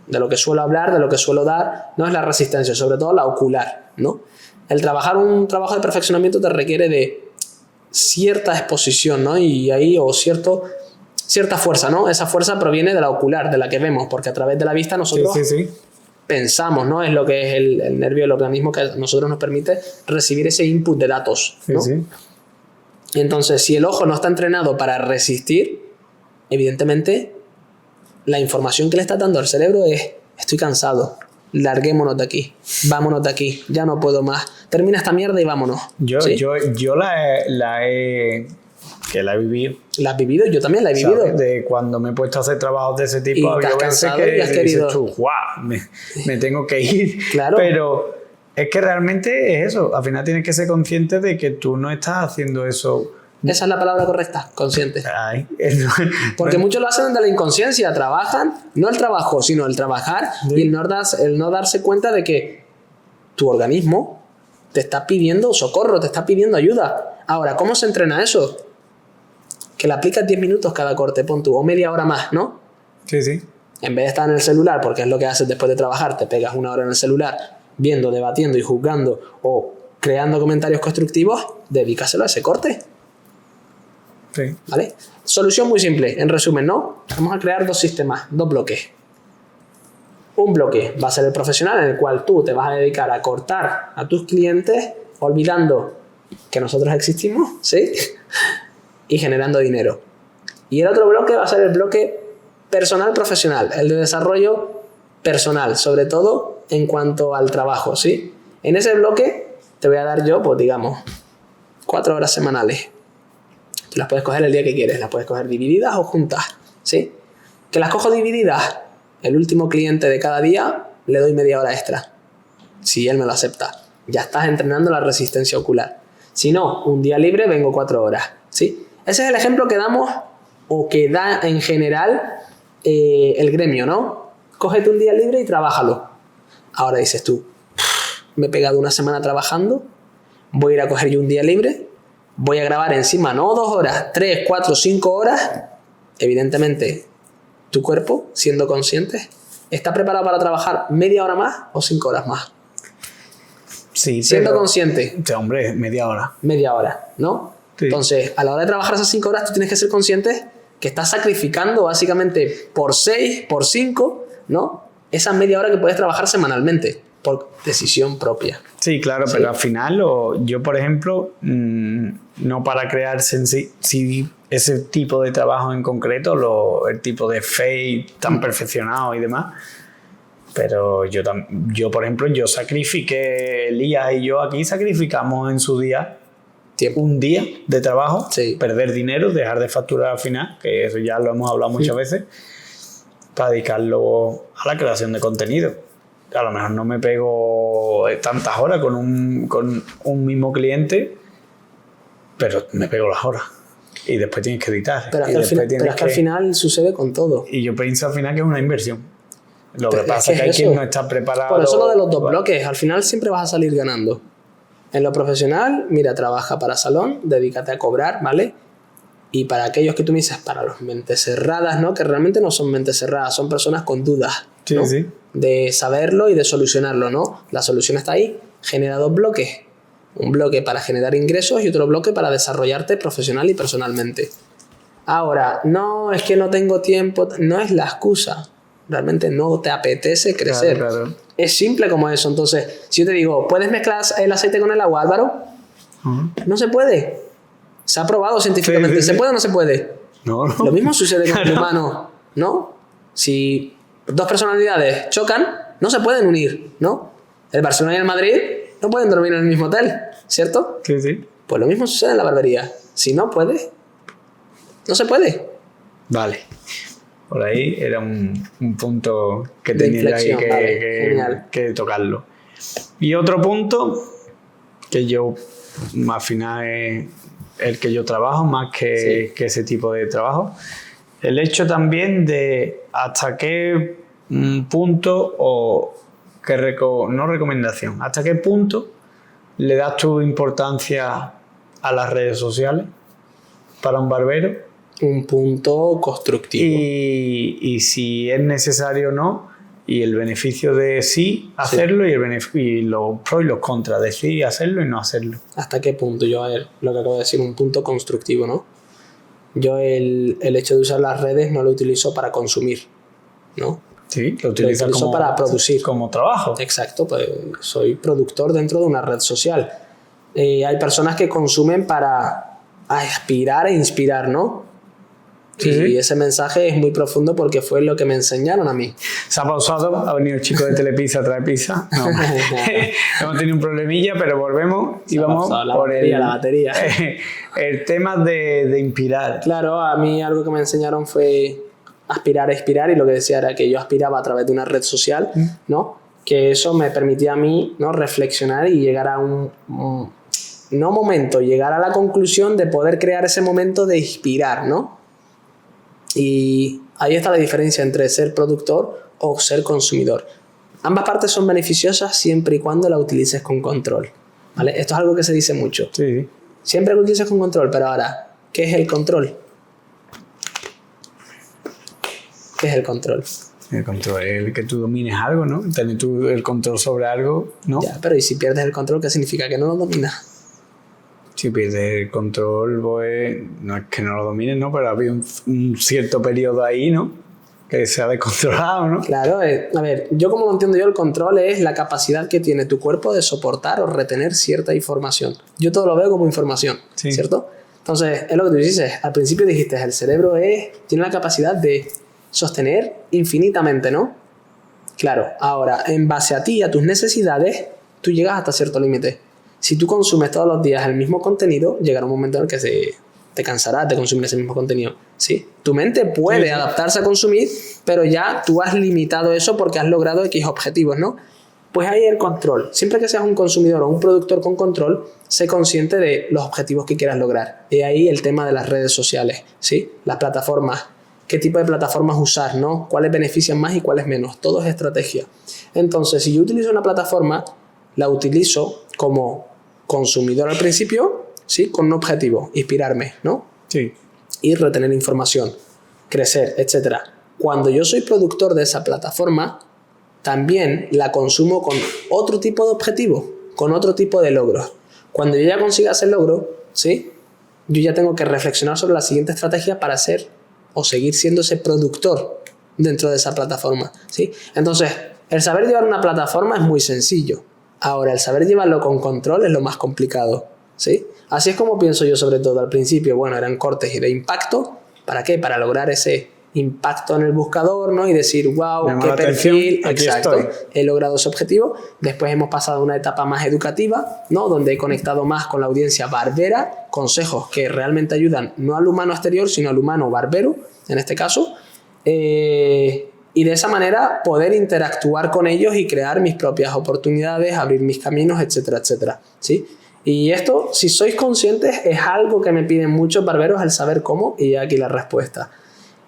De lo que suelo hablar, de lo que suelo dar, no es la resistencia, sobre todo la ocular, ¿no? El trabajar un trabajo de perfeccionamiento te requiere de cierta exposición, ¿no? Y ahí, cierta fuerza, ¿no? Esa fuerza proviene de la ocular, de la que vemos, porque a través de la vista nosotros pensamos, ¿no? Es lo que es el nervio, el organismo que a nosotros nos permite recibir ese input de datos, ¿no? Entonces, si el ojo no está entrenado para resistir, evidentemente la información que le está dando al cerebro es: estoy cansado, larguémonos de aquí, vámonos de aquí, ya no puedo más, termina esta mierda y vámonos. Yo la he vivido. ¿La has vivido? Yo también la he vivido. ¿Sabes? De cuando me he puesto a hacer trabajos de ese tipo, había veces que dices tú, wow, me tengo que ir. Claro. Pero es que realmente es eso. Al final tienes que ser consciente de que tú no estás haciendo eso. Esa es la palabra correcta, consciente. Ay, porque muchos lo hacen de la inconsciencia, trabajan, no el trabajo, sino el trabajar y el no darse cuenta de que tu organismo te está pidiendo socorro, te está pidiendo ayuda. Ahora, ¿cómo se entrena eso? Que le aplicas 10 minutos cada corte, pon tú, o media hora más, ¿no? Sí. En vez de estar en el celular, porque es lo que haces después de trabajar, te pegas 1 hora en el celular, viendo, debatiendo y juzgando o creando comentarios constructivos, dedícaselo a ese corte. Sí. ¿Vale? Solución muy simple, en resumen, ¿no? Vamos a crear 2 sistemas, 2 bloques. Un bloque va a ser el profesional, en el cual tú te vas a dedicar a cortar a tus clientes, olvidando que nosotros existimos, ¿sí? Y generando dinero. Y el otro bloque va a ser el bloque personal profesional, el de desarrollo personal, sobre todo en cuanto al trabajo, ¿sí? En ese bloque te voy a dar yo, pues digamos, 4 horas semanales. Tú las puedes coger el día que quieres, las puedes coger divididas o juntas, ¿sí? Que las cojo divididas, el último cliente de cada día le doy media hora extra, si él me lo acepta. Ya estás entrenando la resistencia ocular. Si no, un día libre vengo 4 horas, ¿sí? Ese es el ejemplo que damos o que da en general el gremio, ¿no? Cógete un día libre y trabájalo. Ahora dices tú, me he pegado una semana trabajando, voy a ir a coger yo un día libre, voy a grabar encima, no 2 horas, 3, 4, 5 horas. Evidentemente, tu cuerpo, siendo consciente, ¿está preparado para trabajar media hora más o 5 horas más? Sí, siendo consciente. Hombre, media hora. Media hora, ¿no? Sí. Entonces, a la hora de trabajar esas 5 horas, tú tienes que ser consciente que estás sacrificando básicamente por 6, por 5, ¿no? Esa media hora que puedes trabajar semanalmente, por decisión propia. Sí, claro, sí. Pero al final, yo por ejemplo, no para crear ese tipo de trabajo en concreto, el tipo de fade tan perfeccionado y demás, pero yo por ejemplo, yo sacrifiqué, Elías y yo aquí sacrificamos en su día Tiempo. un día de trabajo, Sí. perder dinero, dejar de facturar al final, que eso ya lo hemos hablado muchas veces, para dedicarlo a la creación de contenido. A lo mejor no me pego tantas horas con un mismo cliente, pero me pego las horas. Y después tienes que editar. Pero es y que, después tienes al final sucede con todo. Y yo pienso al final que es una inversión. Lo que Pero pasa es que hay eso. quien no está preparado. Por eso lo de los dos bloques, al final siempre vas a salir ganando. En lo profesional, mira, trabaja para salón, dedícate a cobrar, ¿vale? Y para aquellos que tú me dices, para los mentes cerradas, ¿no? Que realmente no son mentes cerradas, son personas con dudas, Sí, ¿no? sí. De saberlo y de solucionarlo, ¿no? La solución está ahí, genera dos bloques. Un bloque para generar ingresos y otro bloque para desarrollarte profesional y personalmente. Ahora, no, es que no tengo tiempo, no es la excusa. Realmente no te apetece crecer. Claro. Es simple como eso. Entonces, si yo te digo, ¿puedes mezclar el aceite con el agua, Álvaro? Uh-huh. No se puede. Se ha probado científicamente. Sí. ¿Se puede o no se puede? No. Lo mismo sucede con el humano, ¿no? Si dos personalidades chocan, no se pueden unir, ¿no? El Barcelona y el Madrid no pueden dormir en el mismo hotel, ¿cierto? Sí. Pues lo mismo sucede en la barbería. Si no puede, no se puede. Vale. Por ahí era un punto que De tenía ahí inflexión, vale, genial. que tocarlo. Y otro punto que yo, al final, es el que yo trabajo más que ese tipo de trabajo. El hecho también de hasta qué punto o no recomendación, hasta qué punto le das tu importancia a las redes sociales para un barbero. Un punto constructivo. Y si es necesario o no, y el beneficio de sí hacerlo y los pros y los contras de sí hacerlo y no hacerlo. ¿Hasta qué punto? Yo, a ver, lo que acabo de decir, un punto constructivo, ¿no? Yo el hecho de usar las redes no lo utilizo para consumir, ¿no? Sí, lo utilizo para producir. Como trabajo. Exacto, pues soy productor dentro de una red social. Hay personas que consumen para aspirar e inspirar, ¿no? Sí. Y ese mensaje es muy profundo porque fue lo que me enseñaron a mí. Se ha pausado, ha venido el chico de Telepizza a traer pizza. No, hemos tenido un problemilla, pero volvemos y vamos por la batería. El tema de inspirar. Claro, a mí algo que me enseñaron fue aspirar a inspirar, y lo que decía era que yo aspiraba a través de una red social, ¿no? Que eso me permitía a mí, ¿no?, reflexionar y llegar a llegar a la conclusión de poder crear ese momento de inspirar, ¿no? Y ahí está la diferencia entre ser productor o ser consumidor. Ambas partes son beneficiosas siempre y cuando la utilices con control, ¿vale? Esto es algo que se dice mucho. Sí. Siempre lo utilices con control, pero ahora, ¿qué es el control? ¿Qué es el control? El control es el que tú domines algo, ¿no? Tener tú el control sobre algo, ¿no? Ya, pero ¿y si pierdes el control, qué significa? ¿Que no lo dominas? Si pierdes el control, pues no es que no lo domines, ¿no? Pero ha habido un cierto periodo ahí, ¿no? Que se ha descontrolado, ¿no? Claro, a ver, yo como lo entiendo yo, el control es la capacidad que tiene tu cuerpo de soportar o retener cierta información. Yo todo lo veo como información, Sí. ¿cierto? Entonces, es lo que tú dices. Al principio dijiste, el cerebro tiene la capacidad de sostener infinitamente, ¿no? Claro, ahora, en base a ti, a tus necesidades, tú llegas hasta cierto límite. Si tú consumes todos los días el mismo contenido, llegará un momento en el que te cansarás de consumir ese mismo contenido, ¿sí? Tu mente puede adaptarse a consumir, pero ya tú has limitado eso porque has logrado X objetivos, ¿no? Pues ahí el control. Siempre que seas un consumidor o un productor con control, sé consciente de los objetivos que quieras lograr. Y ahí el tema de las redes sociales, ¿sí? Las plataformas. ¿Qué tipo de plataformas usar, no? ¿Cuáles benefician más y cuáles menos? Todo es estrategia. Entonces, si yo utilizo una plataforma, la utilizo como consumidor al principio, ¿sí? Con un objetivo, inspirarme, ¿no? Sí. Y retener información, crecer, etc. Cuando yo soy productor de esa plataforma, también la consumo con otro tipo de objetivo, con otro tipo de logros. Cuando yo ya consiga ese logro, ¿sí?, yo ya tengo que reflexionar sobre la siguiente estrategia para ser o seguir siendo ese productor dentro de esa plataforma, ¿sí? Entonces, el saber llevar una plataforma es muy sencillo. Ahora, el saber llevarlo con control es lo más complicado, ¿sí? Así es como pienso yo, sobre todo al principio. Bueno, eran cortes y de impacto. ¿Para qué? Para lograr ese impacto en el buscador, ¿no? Y decir, wow, llama qué la atención, perfil, aquí exacto, estoy. he logrado ese objetivo. Después hemos pasado a una etapa más educativa, ¿no? Donde he conectado más con la audiencia barbera, consejos que realmente ayudan no al humano exterior, sino al humano barbero, en este caso. Y de esa manera poder interactuar con ellos y crear mis propias oportunidades, abrir mis caminos, etcétera, etcétera, ¿sí? Y esto, si sois conscientes, es algo que me piden muchos barberos, el saber cómo, y aquí la respuesta.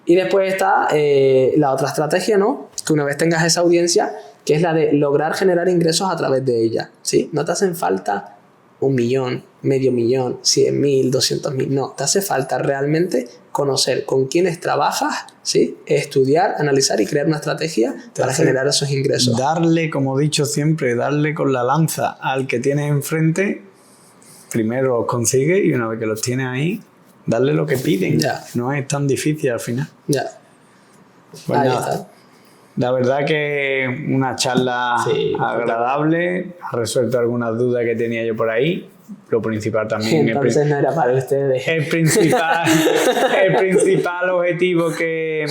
Y después está la otra estrategia, ¿no? Que una vez tengas esa audiencia, que es la de lograr generar ingresos a través de ella, ¿sí? No te hacen falta 1 millón, medio millón, 100.000, 200.000, no. Te hace falta realmente conocer con quiénes trabajas, ¿sí? Estudiar, analizar y crear una estrategia para generar esos ingresos. Darle, como he dicho siempre, darle con la lanza al que tienes enfrente. Primero los consigue y una vez que los tienes ahí, darle lo que piden. Ya. No es tan difícil al final. Ya. Pues Ahí nada, está. la verdad que una charla agradable, ha resuelto algunas dudas que tenía yo por ahí. Lo principal también. Entonces no era para ustedes. El principal objetivo que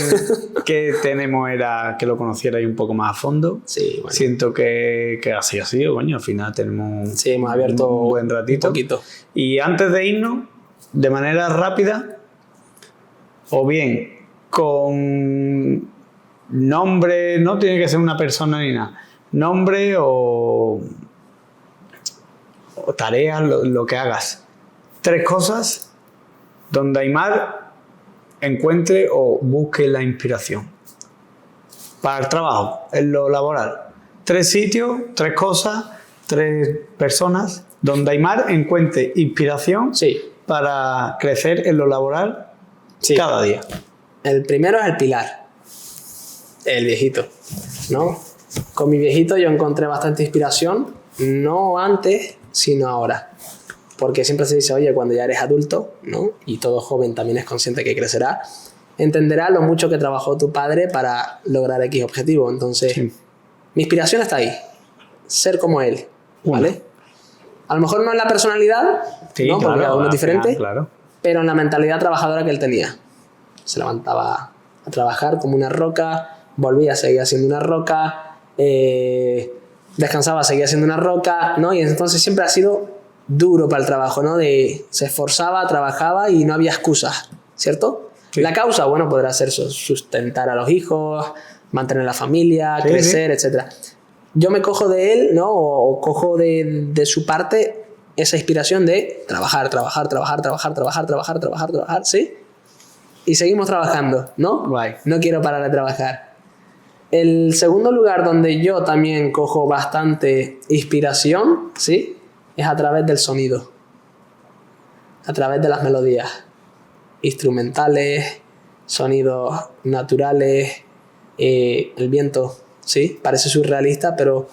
tenemos era que lo conocierais un poco más a fondo. Sí, bueno. Siento que así ha sido, coño. Al final tenemos Sí, hemos abierto un buen ratito. un poquito. Y antes de irnos, de manera rápida, o bien con nombre, no tiene que ser una persona ni nada, nombre o tareas, lo que hagas. 3 cosas donde Aimar encuentre o busque la inspiración para el trabajo, en lo laboral. 3 sitios, 3 cosas, 3 personas donde Aimar encuentre inspiración Sí. para crecer en lo laboral cada día. El primero es el pilar, el viejito, ¿no? Con mi viejito yo encontré bastante inspiración, no antes, sino ahora. Porque siempre se dice, oye, cuando ya eres adulto, ¿no? Y todo joven también es consciente que crecerá, entenderá lo mucho que trabajó tu padre para lograr X objetivo. Entonces, Sí. mi inspiración está ahí, ser como él, ¿vale? A lo mejor no en la personalidad, Sí, ¿no? Porque cada uno es diferente, claro. pero en la mentalidad trabajadora que él tenía. Se levantaba a trabajar como una roca, volvía, seguía siendo una roca, descansaba, seguía siendo una roca, ¿no? Y entonces siempre ha sido duro para el trabajo, ¿no? Se esforzaba, trabajaba y no había excusas, ¿cierto? Sí. La causa, bueno, podrá ser sustentar a los hijos, mantener la familia, crecer, etc. Yo me cojo de él, ¿no? O cojo de su parte esa inspiración de trabajar, ¿sí? Y seguimos trabajando, ¿no? Guay. No quiero parar de trabajar. El segundo lugar donde yo también cojo bastante inspiración, ¿sí? Es a través del sonido. A través de las melodías. Instrumentales, sonidos naturales, el viento, ¿sí? Parece surrealista, pero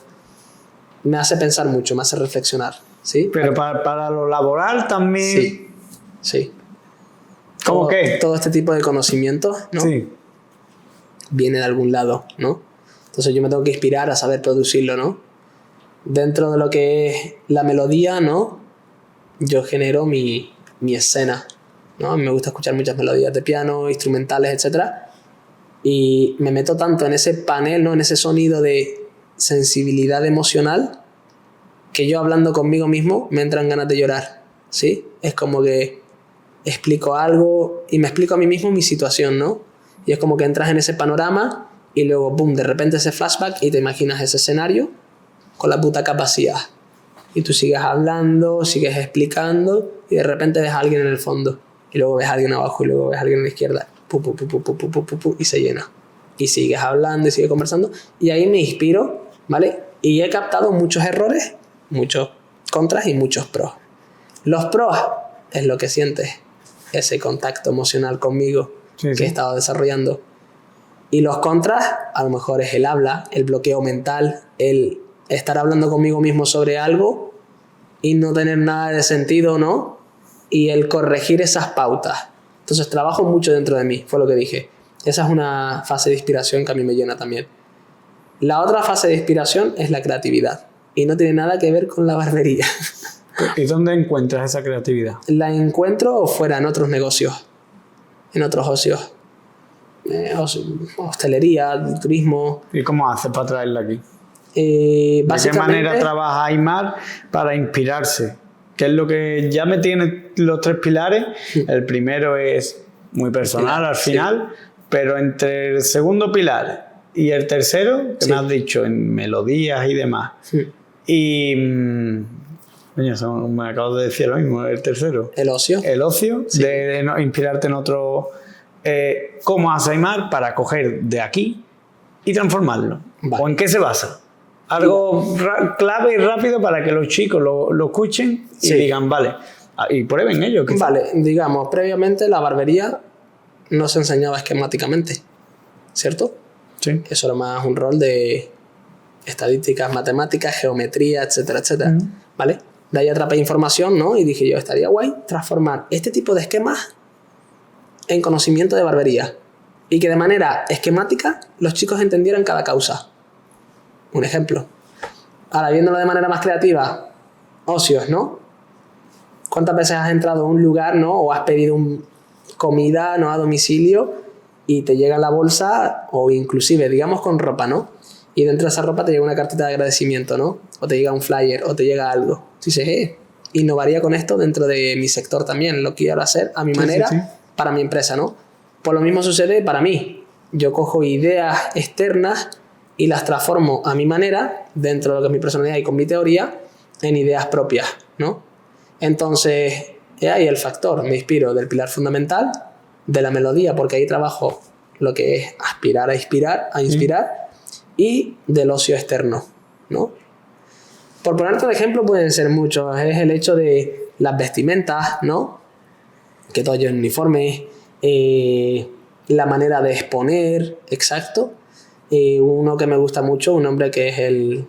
me hace pensar mucho, me hace reflexionar, ¿sí? Pero para lo laboral también... Sí, sí. ¿Cómo qué? Todo este tipo de conocimientos, ¿no? Sí. Viene de algún lado, ¿no? Entonces yo me tengo que inspirar a saber producirlo, ¿no? Dentro de lo que es la melodía, ¿no? Yo genero mi escena, ¿no? Me gusta escuchar muchas melodías de piano, instrumentales, etc. Y me meto tanto en ese panel, ¿no? En ese sonido de sensibilidad emocional, que yo hablando conmigo mismo me entran ganas de llorar, ¿sí? Es como que explico algo y me explico a mí mismo mi situación, ¿no? Y es como que entras en ese panorama y luego, boom, de repente ese flashback y te imaginas ese escenario con la butaca vacía. Y tú sigues hablando, sigues explicando y de repente ves a alguien en el fondo. Y luego ves a alguien abajo y luego ves a alguien a la izquierda. Y se llena. Y sigues hablando y sigues conversando. Y ahí me inspiro, ¿vale? Y he captado muchos errores, muchos contras y muchos pros. Los pros es lo que sientes, ese contacto emocional conmigo que he estado desarrollando. Y los contras, a lo mejor es el habla, el bloqueo mental, el estar hablando conmigo mismo sobre algo y no tener nada de sentido, ¿no? Y el corregir esas pautas. Entonces trabajo mucho dentro de mí, fue lo que dije. Esa es una fase de inspiración que a mí me llena también. La otra fase de inspiración es la creatividad. Y no tiene nada que ver con la barbería. ¿Y dónde encuentras esa creatividad? La encuentro fuera, en otros negocios, en otros ocios. hostelería, turismo. ¿Y cómo haces para traerla aquí? ¿De qué manera trabaja Aimar para inspirarse? Que es lo que ya me tiene los 3 pilares. El primero es muy personal al final, pero entre el segundo pilar y el tercero, que me has dicho, en melodías y demás. Y... coño, me acabo de decir lo mismo, el tercero. El ocio. El ocio, de inspirarte en otro... ¿Cómo hace Aimar para coger de aquí y transformarlo? ¿O en qué se basa? Algo clave y rápido para que los chicos lo escuchen y digan, vale, y prueben ellos. Vale, digamos, previamente la barbería no se enseñaba esquemáticamente, ¿cierto? Sí. Eso era más un rol de estadísticas, matemáticas, geometría, etcétera, etcétera. ¿Vale? De ahí atrapé información, ¿no? Y dije yo, estaría guay transformar este tipo de esquemas en conocimiento de barbería y que de manera esquemática los chicos entendieran cada causa. Un ejemplo. Ahora, viéndolo de manera más creativa, ocios, ¿no? ¿Cuántas veces has entrado a un lugar, ¿no? O has pedido comida, ¿no? A domicilio y te llega la bolsa, o inclusive, digamos, con ropa, ¿no? Y dentro de esa ropa te llega una cartita de agradecimiento, ¿no? O te llega un flyer, o te llega algo. Dices, innovaría con esto dentro de mi sector también. Lo quiero hacer a mi manera para mi empresa, ¿no? Pues lo mismo sucede para mí. Yo cojo ideas externas y las transformo a mi manera, dentro de lo que es mi personalidad y con mi teoría, en ideas propias, ¿no? Entonces, ahí el factor. Me inspiro del pilar fundamental, de la melodía, porque ahí trabajo lo que es aspirar a inspirar, y del ocio externo, ¿no? Por ponerte un ejemplo, pueden ser muchos. Es el hecho de las vestimentas, ¿no? Que todo lleva uniforme, la manera de exponer, exacto. Uno que me gusta mucho, un hombre que es el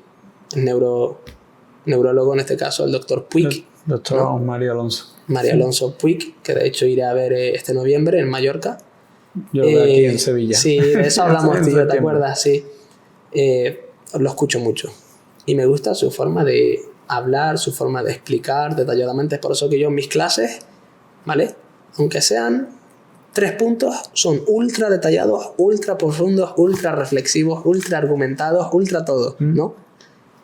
neurólogo en este caso, el doctor Puig. Doctor, ¿no? Mario Alonso. Mario Alonso Puig, que de hecho iré a ver este noviembre en Mallorca. Yo aquí en Sevilla. Sí, de eso hablamos, tío, ¿te acuerdas? Sí. Lo escucho mucho. Y me gusta su forma de hablar, su forma de explicar detalladamente. Es por eso que yo en mis clases, ¿vale? Aunque sean 3 puntos, son ultra detallados, ultra profundos, ultra reflexivos, ultra argumentados, ultra todo, ¿no?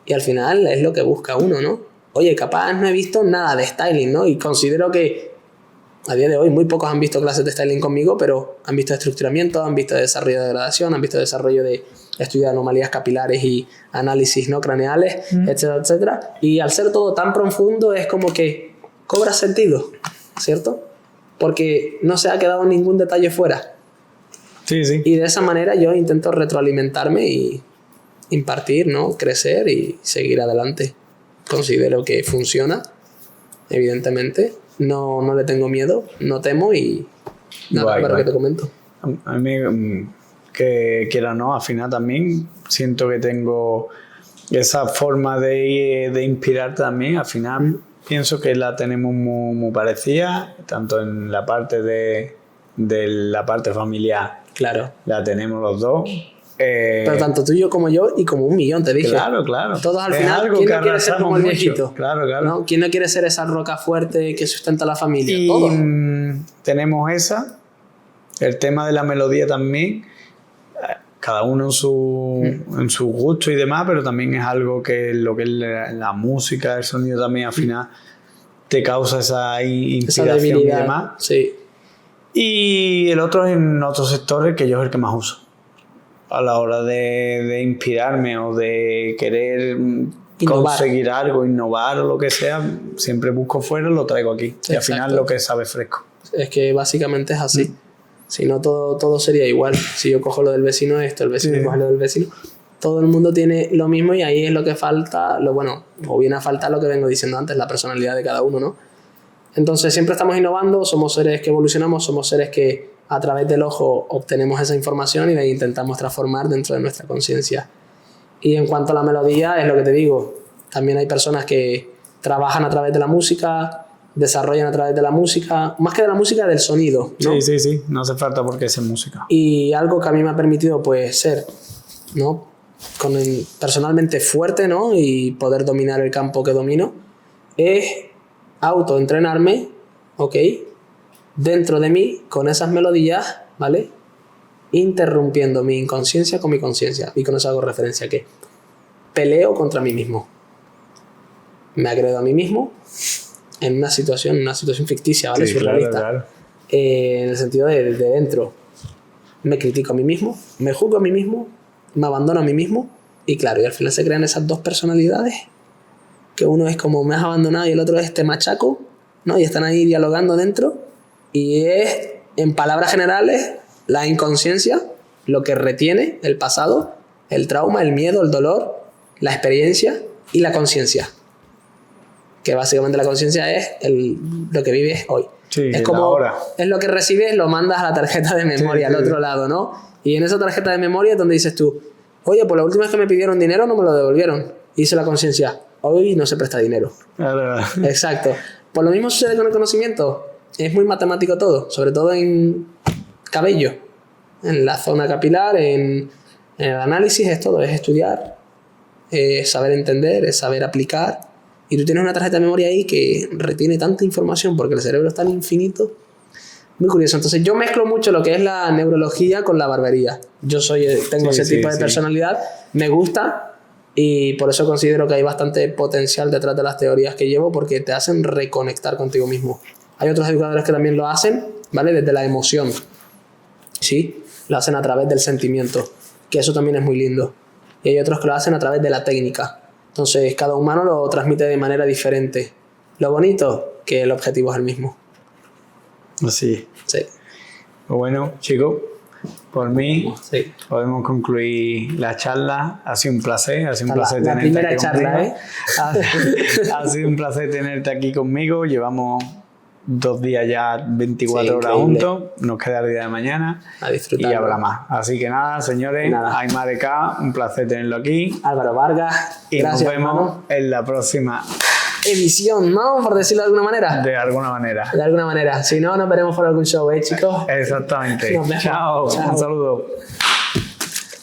Y al final es lo que busca uno, ¿no? Oye, capaz no he visto nada de styling, ¿no? Y considero que a día de hoy muy pocos han visto clases de styling conmigo, pero han visto estructuramiento, han visto desarrollo de gradación, han visto desarrollo de estudio de anomalías capilares y análisis no craneales, etcétera, etcétera. Y al ser todo tan profundo es como que cobra sentido, ¿cierto? Porque no se ha quedado ningún detalle fuera. Sí, sí. Y de esa manera yo intento retroalimentarme y impartir, ¿no? Crecer y seguir adelante. Considero que funciona, evidentemente. No le tengo miedo, no temo y nada, pero que te comento. A mí, que quiera o no, al final también siento que tengo esa forma de inspirar también. Al final pienso que la tenemos muy parecida, tanto en la parte de la parte familiar. Claro. La tenemos los dos. Pero tanto tú y yo como yo y como 1.000.000, te dije. Claro, claro. Todos al final, ¿quién no quiere ser como el viejito? Mucho. Claro, claro. ¿No? ¿Quién no quiere ser esa roca fuerte que sustenta a la familia? Y todos. Tenemos esa. El tema de la melodía también. Cada uno en su gusto y demás, pero también es algo que lo que es la música, el sonido también al final te causa esa inspiración y demás. Sí. Y el otro es en otros sectores que yo es el que más uso. A la hora de inspirarme o de querer conseguir algo, innovar o lo que sea, siempre busco fuera y lo traigo aquí. Exacto. Y al final lo que sabe fresco. Es que básicamente es así. Si no, todo sería igual. Si yo cojo lo del vecino esto, el vecino coge lo del vecino. Todo el mundo tiene lo mismo y ahí es lo que falta, o viene a faltar lo que vengo diciendo antes, la personalidad de cada uno, ¿no? Entonces siempre estamos innovando, somos seres que evolucionamos, somos seres que a través del ojo obtenemos esa información y la intentamos transformar dentro de nuestra conciencia. Y en cuanto a la melodía, es lo que te digo, también hay personas que trabajan a través de la música, desarrollan a través de la música, más que de la música, del sonido, ¿no? Sí, no hace falta porque es música. Y algo que a mí me ha permitido pues ser, ¿no? Personalmente fuerte, ¿no? Y poder dominar el campo que domino, es autoentrenarme, ¿ok? Dentro de mí, con esas melodías, ¿vale? interrumpiendo mi inconsciencia con mi conciencia. Y con eso hago referencia a que peleo contra mí mismo. Me agredo a mí mismo en una situación ficticia, ¿vale? Sí, surrealista. claro. En el sentido de dentro. Me critico a mí mismo, me juzgo a mí mismo, me abandono a mí mismo. Y claro, y al final se crean esas dos personalidades. Que uno es como me has abandonado y el otro es te machaco, ¿no? Y están ahí dialogando dentro. Y es, en palabras generales, la inconsciencia, lo que retiene el pasado, el trauma, el miedo, el dolor, la experiencia y la conciencia. Que básicamente la conciencia es lo que vives hoy. Sí, es como ahora. es lo que recibes, lo mandas a la tarjeta de memoria, al otro lado, ¿no? Y en esa tarjeta de memoria es donde dices tú, oye, pues la última vez que me pidieron dinero no me lo devolvieron. Y dice la conciencia, hoy no se presta dinero. Claro. Exacto. Pues lo mismo sucede con el conocimiento. Es muy matemático todo, sobre todo en cabello, en la zona capilar, en el análisis, es todo, es estudiar, es saber entender, es saber aplicar. Y tú tienes una tarjeta de memoria ahí que retiene tanta información porque el cerebro es tan infinito. Muy curioso. Entonces yo mezclo mucho lo que es la neurología con la barbería. Tengo ese tipo de personalidad, me gusta y por eso considero que hay bastante potencial detrás de las teorías que llevo porque te hacen reconectar contigo mismo. Hay otros educadores que también lo hacen, ¿vale? Desde la emoción. ¿Sí? Lo hacen a través del sentimiento, que eso también es muy lindo. Y hay otros que lo hacen a través de la técnica. Entonces, cada humano lo transmite de manera diferente. Lo bonito, que el objetivo es el mismo. Así. Sí. Pues bueno, chicos, por mí Sí. podemos concluir la charla. Ha sido un placer. Ha sido un placer La tenerte primera aquí charla, conmigo. Ha sido un placer tenerte aquí conmigo. Llevamos 2 días ya, 24 horas increíble. juntos. Nos queda el día de mañana A disfrutar. y habrá más. Así que nada, señores, Aymar de K, un placer tenerlo aquí. Álvaro Vargas, Y gracias, nos vemos hermano. en la próxima, Edición, ¿no? Por decirlo de alguna manera. de alguna manera. De alguna manera. Si no, nos veremos por algún show, chicos. Exactamente. Nos vemos. Chao. Chao. Un saludo.